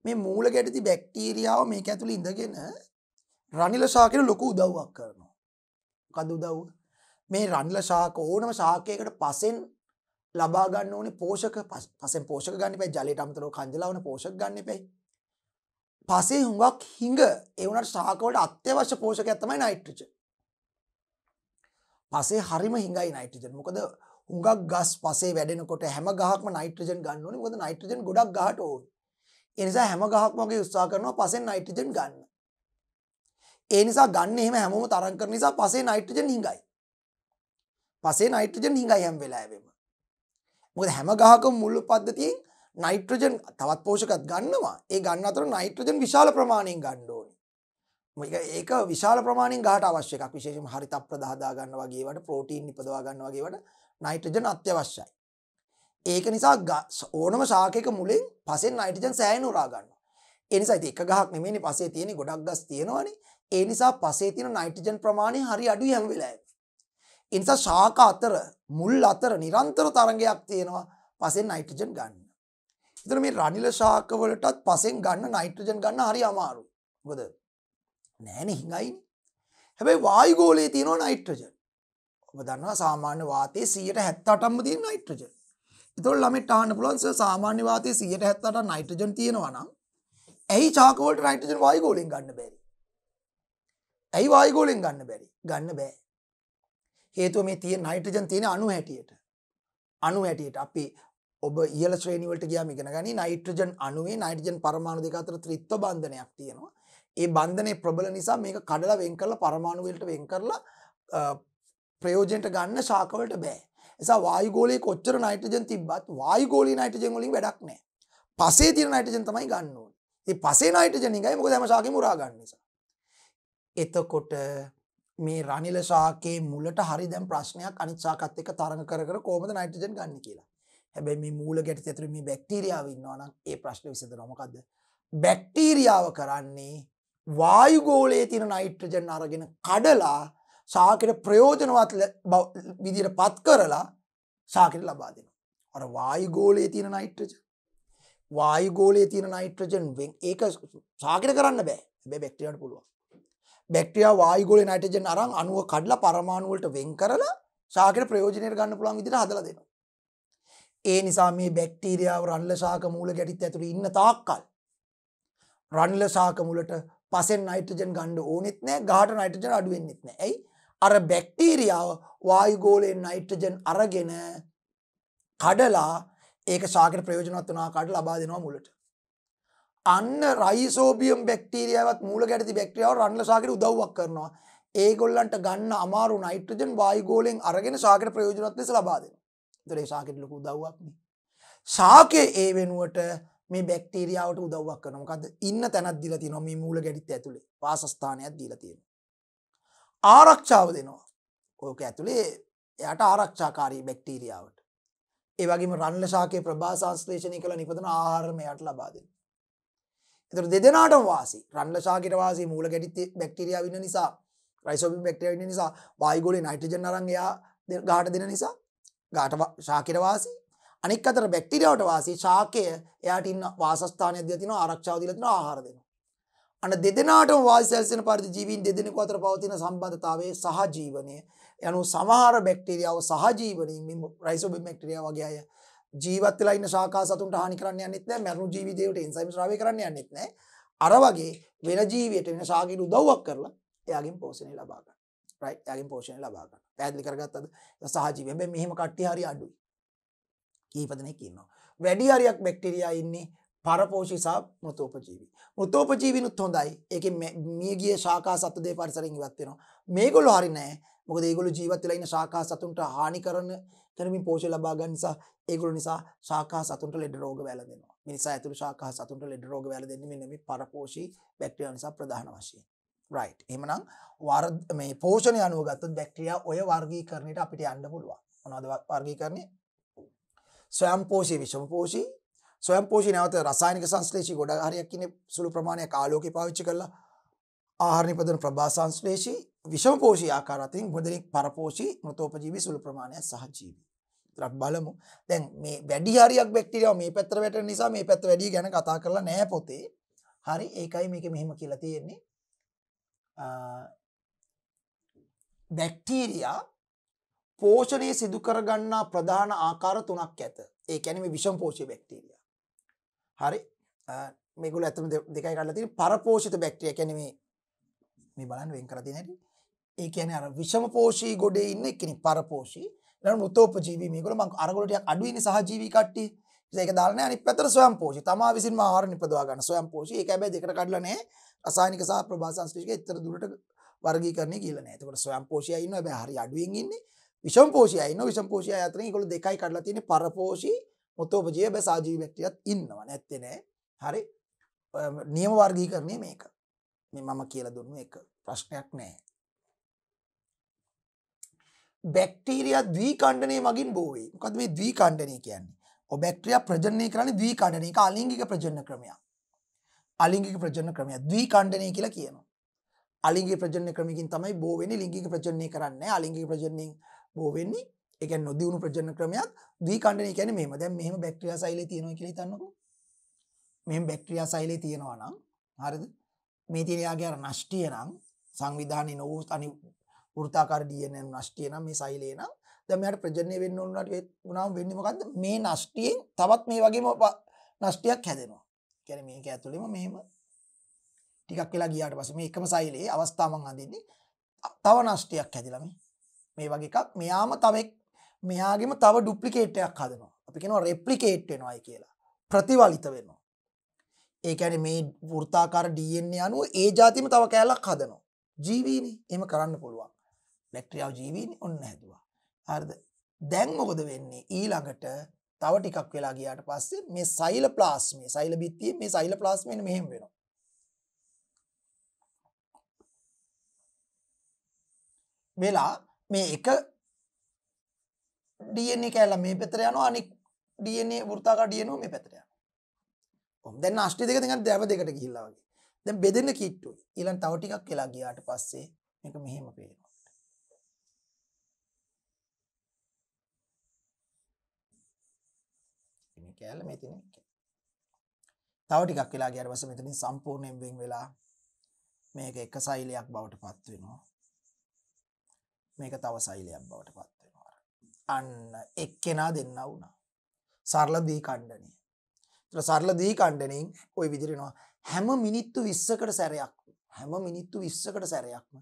මේ මූල ගැටිති බැක්ටීරියාව මේක ඇතුලේ ඉඳගෙන රනිල ශාකයට ලොකු උදව්වක් කරනවා. මොකද උදව්ව? මේ රනිල ශාක ඕනම ශාකයකට පසෙන් ලබා ගන්න ඕනේ පෝෂක. පසෙන් පෝෂක ගන්න එපා. ජලයට අමතරව කංජලා වන පෝෂක ගන්න එපා. පසේ හුඟක් හිඟ ඒ වුණාට ශාක වලට අත්‍යවශ්‍ය පෝෂකයක් තමයි නයිට්‍රජන්. පසේ හරිම හිඟයි නයිට්‍රජන්. මොකද හුඟක් ගස් පසේ වැඩෙනකොට හැම ගහක්ම නයිට්‍රජන් ගන්න ඕනේ. මොකද නයිට්‍රජන් ගොඩක් ගහට ඕනේ. ඒ නිසා හැම ගහක්ම වගේ උත්සාහ කරනවා පසෙන් නයිට්‍රජන් ගන්න. ඒ නිසා ගන්න එහෙම හැමෝම තරම් කරන නිසා පසේ නයිට්‍රජන් හිඟයි. පසේ නයිට්‍රජන් හිඟයි හැම වෙලාවෙම. මොකද හැම ගහකම මුල් පද්ධතියෙන් නයිට්‍රජන් තවත් පෝෂකත් ගන්නවා. ඒ ගන්න අතර නයිට්‍රජන් විශාල ප්‍රමාණයෙන් ගන්න ඕනේ. ඒක විශාල ප්‍රමාණයෙන් ගහට අවශ්‍ය එකක්. විශේෂයෙන්ම හරිත අප්‍රද හදා ගන්න වගේ ඒවට ප්‍රෝටීන් නිපදවා ගන්න වගේ ඒවට නයිට්‍රජන් අත්‍යවශ්‍යයි. ඒක නිසා ඕනම ශාකයක මුලින් පසෙන් නයිට්‍රජන් සෑහෙන උරා ගන්නවා. ඒ නිසා ඉතින් එක ගහක් නෙමෙයිනේ පසේ තියෙන්නේ ගොඩක් ගස් තියෙනවානේ. ඒ නිසා පසේ තියෙන නයිට්‍රජන් ප්‍රමාණය හරි අඩුයි හැම වෙලාවෙම. ඒ නිසා ශාක අතර මුල් අතර නිරන්තර තරංගයක් තියෙනවා පසෙන් නයිට්‍රජන් ගන්න. ඒතර මේ රනිල ශාක වලටත් පසෙන් ගන්න නයිට්‍රජන් ගන්න හරි අමාරුයි. මොකද නෑනේ හිඟයිනේ. හැබැයි වායුගෝලයේ තියෙනවා නයිට්‍රජන්. ඔබ දන්නවා සාමාන්‍ය වාතයේ 178ක්ම තියෙන නයිට්‍රජන්. ඒතකොට ළමෙක්ට අහන්න පුළුවන් සර් සාමාන්‍ය වාතයේ 178ක් නයිට්‍රජන් තියෙනවා නම් ඇයි ශාක වලට නයිට්‍රජන් වායුගෝලයෙන් ගන්න බැරි? ඇයි වායුගෝලයෙන් ගන්න බැරි? ගන්න බෑ. හේතුව මේ තියෙන නයිට්‍රජන් තියෙන අණු හැටියට. අණු හැටියට අපි ඔබ ඉහළ ශ්‍රේණි වලට ගියාම ඉගෙන ගනි නයිට්‍රජන් අණුවේ නයිට්‍රජන් පරමාණු දෙක අතර ත්‍රිත්ව බන්ධනයක් තියෙනවා. ඒ බන්ධනයේ ප්‍රබල නිසා මේක කඩලා වෙන් කරලා පරමාණු වලට වෙන් කරලා ප්‍රයෝජනට ගන්න ශාක වලට බෑ. ඒ නිසා වායුගෝලයේ කොච්චර නයිට්‍රජන් තිබ්බත් වායුගෝලීය නයිට්‍රජන් වලින් වැඩක් නැහැ. පසේ තියෙන නයිට්‍රජන් තමයි ගන්න ඕනේ. ඒ පසේ නයිට්‍රජන් එකයි මොකද හැම ශාකෙම උරා ගන්න නිසා. එතකොට මේ රනිල ශාකයේ මුලට හරි දැන් ප්‍රශ්නයක් අනිත් ශාකත් එක්ක තරඟ කර කර කොහොමද නයිට්‍රජන් ගන්න කියලා. හැබැයි මේ මූල ගැටි ඇතුලේ මේ බැක්ටීරියාව ඉන්නවා නම් ඒ ප්‍රශ්නේ විසඳනවා. මොකද්ද? බැක්ටීරියාව කරන්නේ වායුගෝලයේ තියෙන නයිට්‍රජන් අරගෙන කඩලා ශාකයට ප්‍රයෝජනවත් විදියට පත් කරලා ශාකයට ලබා දෙනවා. අර වායුගෝලයේ තියෙන නයිට්‍රජන් වායුගෝලයේ තියෙන නයිට්‍රජන් ඒක ශාකයට කරන්න බෑ. හැබැයි බැක්ටීරියාට පුළුවන්. බැක්ටීරියා වායුගෝලයේ නයිට්‍රජන් අරන් අණුව කඩලා පරමාණු වලට වෙන් කරලා ශාකයට ප්‍රයෝජනෙට ගන්න පුළුවන් විදිහට හදලා දෙනවා. ඒ නිසා මේ බැක්ටීරියාව රන්ල ශාක මූල ගැටිත් ඇතුළේ ඉන්න තාක්කල් රන්ල ශාක මූලට පසෙන් නයිට්‍රජන් ගන්න ඕනෙත් නැහැ, ගහට නයිට්‍රජන් අඩු වෙන්නෙත් නැහැ. ඇයි? අර බැක්ටීරියාව වායුගෝලයෙන් නයිට්‍රජන් අරගෙන කඩලා ඒක ශාකයට ප්‍රයෝජනවත් වන ආකාරයට ලබා දෙනවා මුලට. අන්න රයිසෝබියම් බැක්ටීරියාවත් මූල ගැටති බැක්ටීරියාව රන්ල ශාකයට උදව්වක් කරනවා. ඒගොල්ලන්ට ගන්න අමාරු නයිට්‍රජන් වායුගෝලයෙන් අරගෙන ශාකයට ප්‍රයෝජනවත් ලෙස ලබා දෙනවා. ඒතර ඒ ශාකයට ලොකු උදව්වක් නේ. ශාකයේ ඒ වෙනුවට මේ බැක්ටීරියාවට උදව්වක් කරනවා. මොකද්ද? ඉන්න තැනක් දීලා තියෙනවා මේ මූල ගැටිත් ඇතුලේ. වාසස්ථානයක් දීලා තියෙනවා. ආරක්ෂාව දෙනවා. ඔක ඇතුලේ එයාට ආරක්ෂාකාරී බැක්ටීරියාවට. ඒ වගේම රන්ල ශාකයේ ප්‍රභා සංශ්ලේෂණය කළ නිපදවන ආහාර මෙයාට ලබා දෙනවා. ඒතර දෙදෙනාටම වාසි. රන්ල ශාකයට වාසි මූල ගැටිත් බැක්ටීරියාව ඉන්න නිසා, රයිසෝබියම් බැක්ටීරියාව ඉන්න නිසා, වායුගෝලයේ නයිට්‍රජන් අරන් එයා ගහට දෙන නිසා ගහට ශාකයට වාසි. අනික් අතට බැක්ටීරියාවට වාසි ශාකය එයාට ඉන්න වාසස්ථානයක් දීලා තිනවා, ආරක්ෂාව දීලා තිනවා, ආහාර දෙනවා. අන්න දෙදෙනාටම වාසි සැලසෙන පරිදි ජීවීන් දෙදෙනෙකු අතර පවතින සම්බන්ධතාවයේ සහජීවනය යනු සමහර බැක්ටීරියාව සහජීවනයෙන් මේ රයිසෝබියම් බැක්ටීරියා වගේ අය ජීවත් වෙලා ඉන්න ශාකා සතුන්ට හානි කරන්න යන්නෙත් නැහැ, මරණු ජීවි දේවට එන්සයිම් ස්‍රාවය කරන්න යන්නෙත් නැහැ. අර වගේ වෙන ජීවියට වෙන ශාකයට උදව්වක් කරලා එයාගෙන් පෝෂණය ලබා ගන්න. රයිට්? එයාගෙන් පෝෂණය ලබා ගන්න. පැහැදිලි කරගත්තද? සහජීවී. හැබැයි මෙහෙම කට්ටිය හරි අඩුයි. කීප දෙනෙක් ඉන්නවා. වැඩි හරියක් බැක්ටීරියා ඉන්නේ පරපෝෂී සහ මෘතෝපජීවී. මෘතෝපජීවීනුත් හොඳයි. ඒකේ මියගිය ශාකා සත්ත්ව දේ පරිසරයෙන් ඉවත් වෙනවා. මේගොල්ලෝ හරි නෑ. මොකද ඒගොල්ලෝ ජීවත් වෙලා ඉන්න ශාකා සතුන්ට හානි කරමින් පෝෂණය ලබා ගන්න නිසා ඒගොල්ලෝ නිසා ශාකා සතුන්ට ලෙඩ රෝග වැළඳෙනවා. මිනිසා ඇතුළු ශාකා සතුන්ට ලෙඩ රෝග වැළඳෙන්නේ මෙන්න මේ පරපෝෂී බැක්ටීරියා නිසා ප්‍රධාන වශයෙන්. රයිට්. එහෙමනම් මේ පෝෂණය අනුව ගත්තොත් බැක්ටීරියා ඔය වර්ගීකරණයට අපිට යන්න පුළුවන්. මොනවද වර්ගීකරණය? ස්වයංපෝෂී, විෂමපෝෂී. ස්වයංපෝෂී නැවත රසායනික සංශ්ලේෂී ගොඩ හරියක් ඉන්නේ සුළු ප්‍රමාණයක් ආලෝකය පාවිච්චි කරලා ආහාර නිපදවන ප්‍රභා සංශ්ලේෂී. විෂමපෝෂී ආකාර අතරින් මොදෙනෙක් පරපෝෂී, මෘතෝපජීවී සුළු ප්‍රමාණයක් සහජීවී. ඒත් බලමු. දැන් මේ වැඩි හරියක් බැක්ටීරියාව මේ පැත්තට වැටෙන නිසා මේ පැත්ත වැඩි ගැන කතා කරලා නැහැ පොතේ. හරි, ඒකයි මේක මෙහෙම කියලා තියෙන්නේ. බැක්ටීරියා පෝෂණය සිදු කරගන්නා ප්‍රධාන ආකාර තුනක් ඇත. ඒ කියන්නේ මේ විෂමපෝෂී බැක්ටීරියා. හරි, මේගොල්ලෝ ඇත්තම දෙකයි කඩලා තියෙන්නේ. පරපෝෂිත බැක්ටීරියා කියන්නේ මේ බලන්න වෙන් කරලා තියෙන හැටි. ඒ කියන්නේ අර විෂමපෝෂී ගොඩේ ඉන්න එක්කෙනෙක් පරපෝෂී. ඊළඟ මෘතෝපජීවී මේගොල්ලෝ මම අරගොල්ලෝ ටිකක් අඩුයිනේ සහජීවී කට්ටිය. ඒක දාලා නැහැ. අනිත් පැත්තට ස්වයංපෝෂී. තමා විසින්ම ආහාර නිපදවා ගන්න ස්වයංපෝෂී. ඒක හැබැයි දෙකට කඩලා නැහැ. රසායනික සහ ප්‍රභා සංශ්ලේෂික එතර දුරට වර්ගීකරණය කියලා නැහැ. එතකොට ස්වයංපෝෂී අය ඉන්නවා. හැබැයි හරි අඩුවෙන් ඉන්නේ. විෂමපෝෂී අය ඉන්නවා. විෂමපෝෂී අය අතරින් ඒගොල්ලෝ දෙකයි කඩලා තියෙන්නේ. පරපෝෂී, මෘතෝපජීවී හැබැයි සහජීවී බැක්ටීරියාත් ඉන්නවා. නැත්තේ නෑ. හරි. නියම වර්ගීකරණය මේක. මේ මම කියලා දුන්නු එක ප්‍රශ්නයක් නෑ. බැක්ටීරියා ද්විඛණ්ඩනය මගින් බෝ වේ. මොකද්ද මේ ද්විඛණ්ඩනය කියන්නේ? ඔය බැක්ටීරියා ප්‍රජනනය කරන්නේ ද්විඛණ්ඩනය. ඒක අලිංගික ප්‍රජනන ක්‍රමයක්. අලිංගික ප්‍රජනන ක්‍රමයක් ද්විඛණ්ඩනය කියලා කියනවා. අලිංගික ප්‍රජනන ක්‍රමයකින් තමයි බෝ වෙන්නේ. ලිංගික ප්‍රජනනය කරන්නේ නැහැ. අලිංගික ප්‍රජනනයෙන් බෝ වෙන්නේ. ඒ කියන්නේ නොදියුණු ප්‍රජනන ක්‍රමයක්. ද්විඛණ්ඩනය කියන්නේ මෙහෙම. දැන් මෙහෙම බැක්ටීරියා සෛලේ තියෙනවා කියලා හිතන්නකෝ. මෙහෙම බැක්ටීරියා සෛලේ තියෙනවා නම් හරිද? මේ තියෙන යාගේ අර නෂ්ටිය නම් සංවිධානයේ නොවූ අනි වෘත්තාකාර DNA නෂ්ටිය නම් මේ සෛලේ නම් දැන් මෙයාට ප්‍රජනනය වෙන්න ඕනට වුණාම වෙන්නේ මොකද්ද? මේ නෂ්ටියෙන් තවත් මේ වගේම නෂ්ටියක් හැදෙනවා. කියන්නේ මේක ඇතුළෙම මෙහෙම ටිකක් වෙලා ගියාට පස්සේ මේ එකම සෛලේ අවස්ථාව මං අඳින්නේ තව නෂ්ටියක් හැදිලා මේ වගේ එකක් මෙයාගෙම තව ඩුප්ලිකේට් එකක් හදනවා. අපි කියනවා රෙප්ලිකේට් වෙනවායි කියලා. ප්‍රතිවලිත වෙනවා. ඒ කියන්නේ මේ වෘත්තාකාර DNA අණුව ඒ જાතියම තව කැලක් හදනවා. ජීවීනේ. එහෙම කරන්න පුළුවන්. බැක්ටීරියාව ජීවීනේ ඔන්න හැදුවා. හරිද? දැන් මොකද වෙන්නේ? ඊළඟට තව ටිකක් වෙලා ගියාට පස්සේ මේ සෛලප්ලාස්මය, සෛල බිත්තියේ මේ සෛලප්ලාස්මය මෙහෙම වෙනවා. වෙලා මේ එක DNA කැලලා මේ පැත්තට යනවා, අනික් DNA වෘත්තාකාර DNA මේ පැත්තට යනවා. දැන් නෂ්ටි දෙක දෙකක් දැව දෙකට ගිහිල්ලා වගේ. දැන් බෙදෙන්න කිට්ටුයි. ඊළඟ තව ටිකක් වෙලා ගියාට පස්සේ මේක මෙහෙම පේනවා. කෑල්ල මේ තියෙන එක. තව ටිකක් වෙලා ගියාට පස්සේ මෙතනින් සම්පූර්ණයෙන් වෙන් වෙලා මේක එක සෛලයක් බවට පත් වෙනවා. මේක තව සෛලයක් බවට පත් වෙනවා. අන්න එක්කෙනා දෙන්න වුණා. සරල දී ඛණ්ඩනය. ඒතර සරල දී ඛණ්ඩණයෙන් ওই විදිහට එනවා. හැම මිනිත්තු 20කට සැරයක්. හැම මිනිත්තු 20කට සැරයක්ම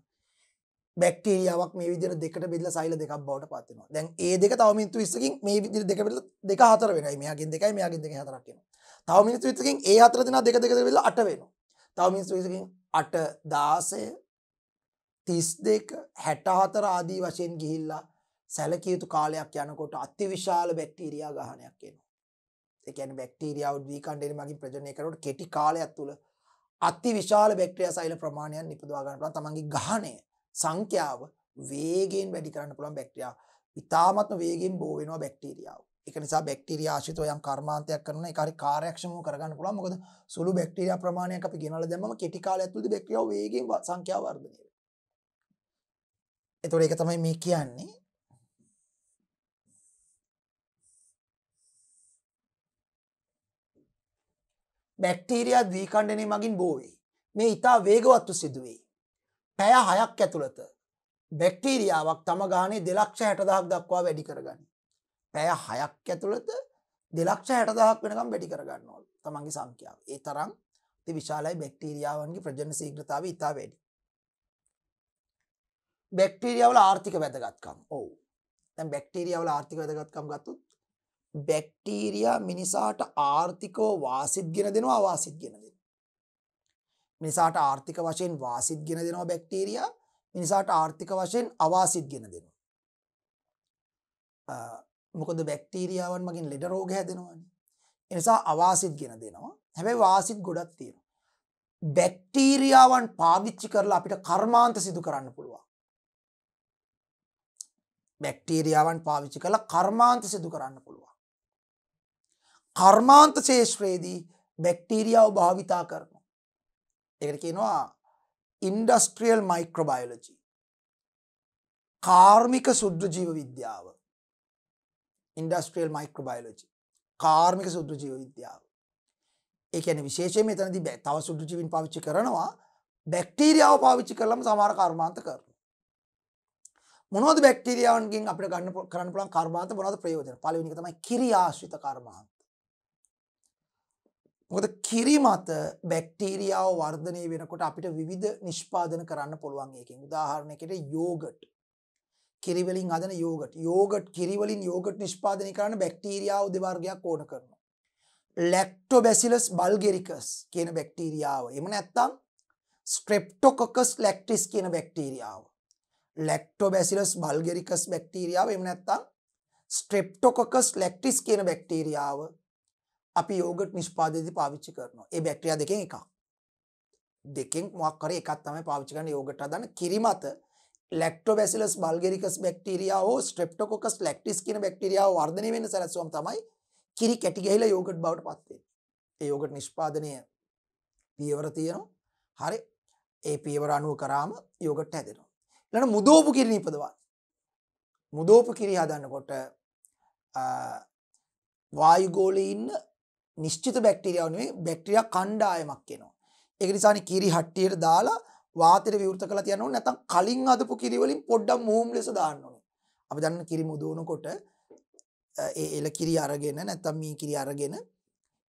බැක්ටීරියාවක් මේ විදිහට දෙකට බෙදලා සෛල දෙකක් බවට පත් වෙනවා. දැන් ඒ දෙක තව මිනිත්තු 20කින් මේ විදිහට දෙක බෙදලා දෙක හතර වෙනයි. මෙයාගෙන් දෙකයි මෙයාගෙන් දෙකයි හතරක් වෙනවා. තව මිනිත්තු 20කින් ඒ හතර දෙනා දෙක දෙක බෙදලා 8 වෙනවා. තව මිනිත්තු 20කින් 8 16 32 64 ආදී වශයෙන් ගිහිල්ලා සැලකිය යුතු කාලයක් යනකොට අතිවිශාල බැක්ටීරියා ගහනයක් එනවා. ඒ කියන්නේ බැක්ටීරියාව ද්විඛණ්ඩනය මගින් ප්‍රජනනය කරනකොට කෙටි කාලයක් තුල අතිවිශාල බැක්ටීරියා සෛල ප්‍රමාණයක් නිපදවා ගන්න පුළුවන්. තමන්ගේ ගහණය සංඛ්‍යාව වේගයෙන් වැඩි කරන්න පුළුවන් බැක්ටීරියා. ඉතාමත්ම වේගයෙන් බෝ වෙනවා බැක්ටීරියාව. ඒක නිසා බැක්ටීරියා ආශ්‍රිතව යම් කර්මාන්තයක් කරනවා ඒක හරි කාර්යක්ෂමව කරගන්න පුළුවන්. මොකද සුළු බැක්ටීරියා ප්‍රමාණයක් අපි ගෙනල්ලා දැම්මම කෙටි කාලයක් තුලදී බැක්ටීරියාව වේගයෙන් සංඛ්‍යාව වර්ධනය වෙනවා. ඒතකොට ඒක තමයි මේ කියන්නේ. බැක්ටීරියා ද්විඛණ්ඩනය මගින් බෝ වෙයි. මේ ඉතා වේගවත්ව සිදු වෙයි. පැය 6ක් ඇතුළත බැක්ටීරියාවක් තම ගානේ 2,60,000ක් දක්වා වැඩි කරගන්න. පැය 6ක් ඇතුළත 2,60,000ක් වෙනකම් වැඩි කරගන්නවලු තමන්ගේ සංඛ්‍යාව. ඒ තරම් අති විශාලයි බැක්ටීරියාවන්ගේ ප්‍රජනන ශීඝ්‍රතාවය ඉතා වැඩි. බැක්ටීරියා වල ආර්ථික වැදගත්කම්. ඔව්. දැන් බැක්ටීරියා වල ආර්ථික වැදගත්කම් ගත්තොත් බැක්ටීරියා මිනිසාට ආර්ථිකව වාසිත් ගෙන දෙනවා අවාසිත් ගෙන දෙනවා. මිනිසාට ආර්ථික වශයෙන් වාසිත් ගෙන දෙනවා බැක්ටීරියා මිනිසාට ආර්ථික වශයෙන් අවාසිත් ගෙන දෙනවා. මොකද බැක්ටීරියාවන් මගින් ලෙඩ රෝග හැදෙනවානේ. ඒ නිසා අවාසිත් ගෙන දෙනවා. හැබැයි වාසිත් ගොඩක් තියෙනවා. බැක්ටීරියාවන් පාවිච්චි කරලා අපිට කර්මාන්ත සිදු කරන්න පුළුවන්. බැක්ටීරියාවන් පාවිච්චි කරලා කර්මාන්ත සිදු කරන්න පුළුවන්. කර්මාන්ත ශේෂ්ත්‍රයේදී බැක්ටීරියාව භාවිතා කරනවා. ඒකට කියනවා ඉන්ඩස්ට්‍රියල් මයික්‍රොබයොලොජි. කාර්මික සුද්ධ ජීව විද්‍යාව. ඉන්ඩස්ට්‍රියල් මයික්‍රොබයොලොජි. කාර්මික සුද්ධ ජීව විද්‍යාව. ඒ කියන්නේ විශේෂයෙන් මෙතනදී තව සුද්ධ ජීවීන් පාවිච්චි කරනවා බැක්ටීරියාව පාවිච්චි කරලම සමහර කර්මාන්ත කරනවා. මොනවද බැක්ටීරියාවන්ගෙන් අපිට කරන්න පුළුවන් කර්මාන්ත මොනවද ප්‍රයෝජන? පළවෙනි එක තමයි කිරි ආශ්‍රිත කර්මාන්ත. මොකද කිරි මත බැක්ටීරියාව වර්ධනය වෙනකොට අපිට විවිධ නිෂ්පාදන කරන්න පුළුවන් එකෙන්. උදාහරණයකට යෝගට්. කිරි වලින් හදන යෝගට්. යෝගට් කිරි වලින් යෝගට් නිෂ්පාදනය කරන්න බැක්ටීරියාව දෙවර්ගයක් ඕන කරනවා. ලැක්ටෝබැසිලස් බල්ගෙරිකස් කියන බැක්ටීරියාව. එහෙම නැත්නම් ස්ට්‍රෙප්ටොකොකස් ලැක්ටිස් කියන බැක්ටීරියාව. ලැක්ටෝබැසිලස් බල්ගෙරිකස් බැක්ටීරියාව එහෙම නැත්නම් ස්ට්‍රෙප්ටොකොකස් ලැක්ටිස් කියන බැක්ටීරියාව අපි යෝගට් නිෂ්පාදනයේදී පාවිච්චි කරනවා. ඒ බැක්ටීරියා දෙකෙන් එකක්. දෙකෙන් මොකක් හරි එකක් තමයි පාවිච්චි කරන්නේ යෝගට් හදන්න. කිරි මත ලැක්ටෝබැසිලස් බල්ගෙරිකස් බැක්ටීරියාව හෝ ස්ට්‍රෙප්ටොකොකස් ලැක්ටිස් කියන බැක්ටීරියාව වර්ධනය වෙන්න සැලැස්සුවම තමයි කිරි කැටි ගහලා යෝගට් බවට පත් වෙන්නේ. ඒ යෝගට් නිෂ්පාදනය පියවර තියෙනවා. හරි. ඒ පියවර අනුව කරාම යෝගට් හැදෙනවා. ඊළඟ මුදෝපු කිරි නිපදවන්න. මුදෝපු කිරි හදනකොට වායුගෝලයේ ඉන්න නිශ්චිත බැක්ටීරියාව නෙවෙයි බැක්ටීරියා කණ්ඩායමක් එනවා. ඒක නිසානේ කිරි හට්ටියට දාලා වාතයට විවෘත කරලා තියන්න ඕනේ. නැත්නම් කලින් හදපු කිරි වලින් පොඩ්ඩක් මුහුම් ලෙස දාන්න ඕනේ. අපි දන්න කිරි මුදවනකොට ඒ එල කිරි අරගෙන නැත්නම් මේ කිරි අරගෙන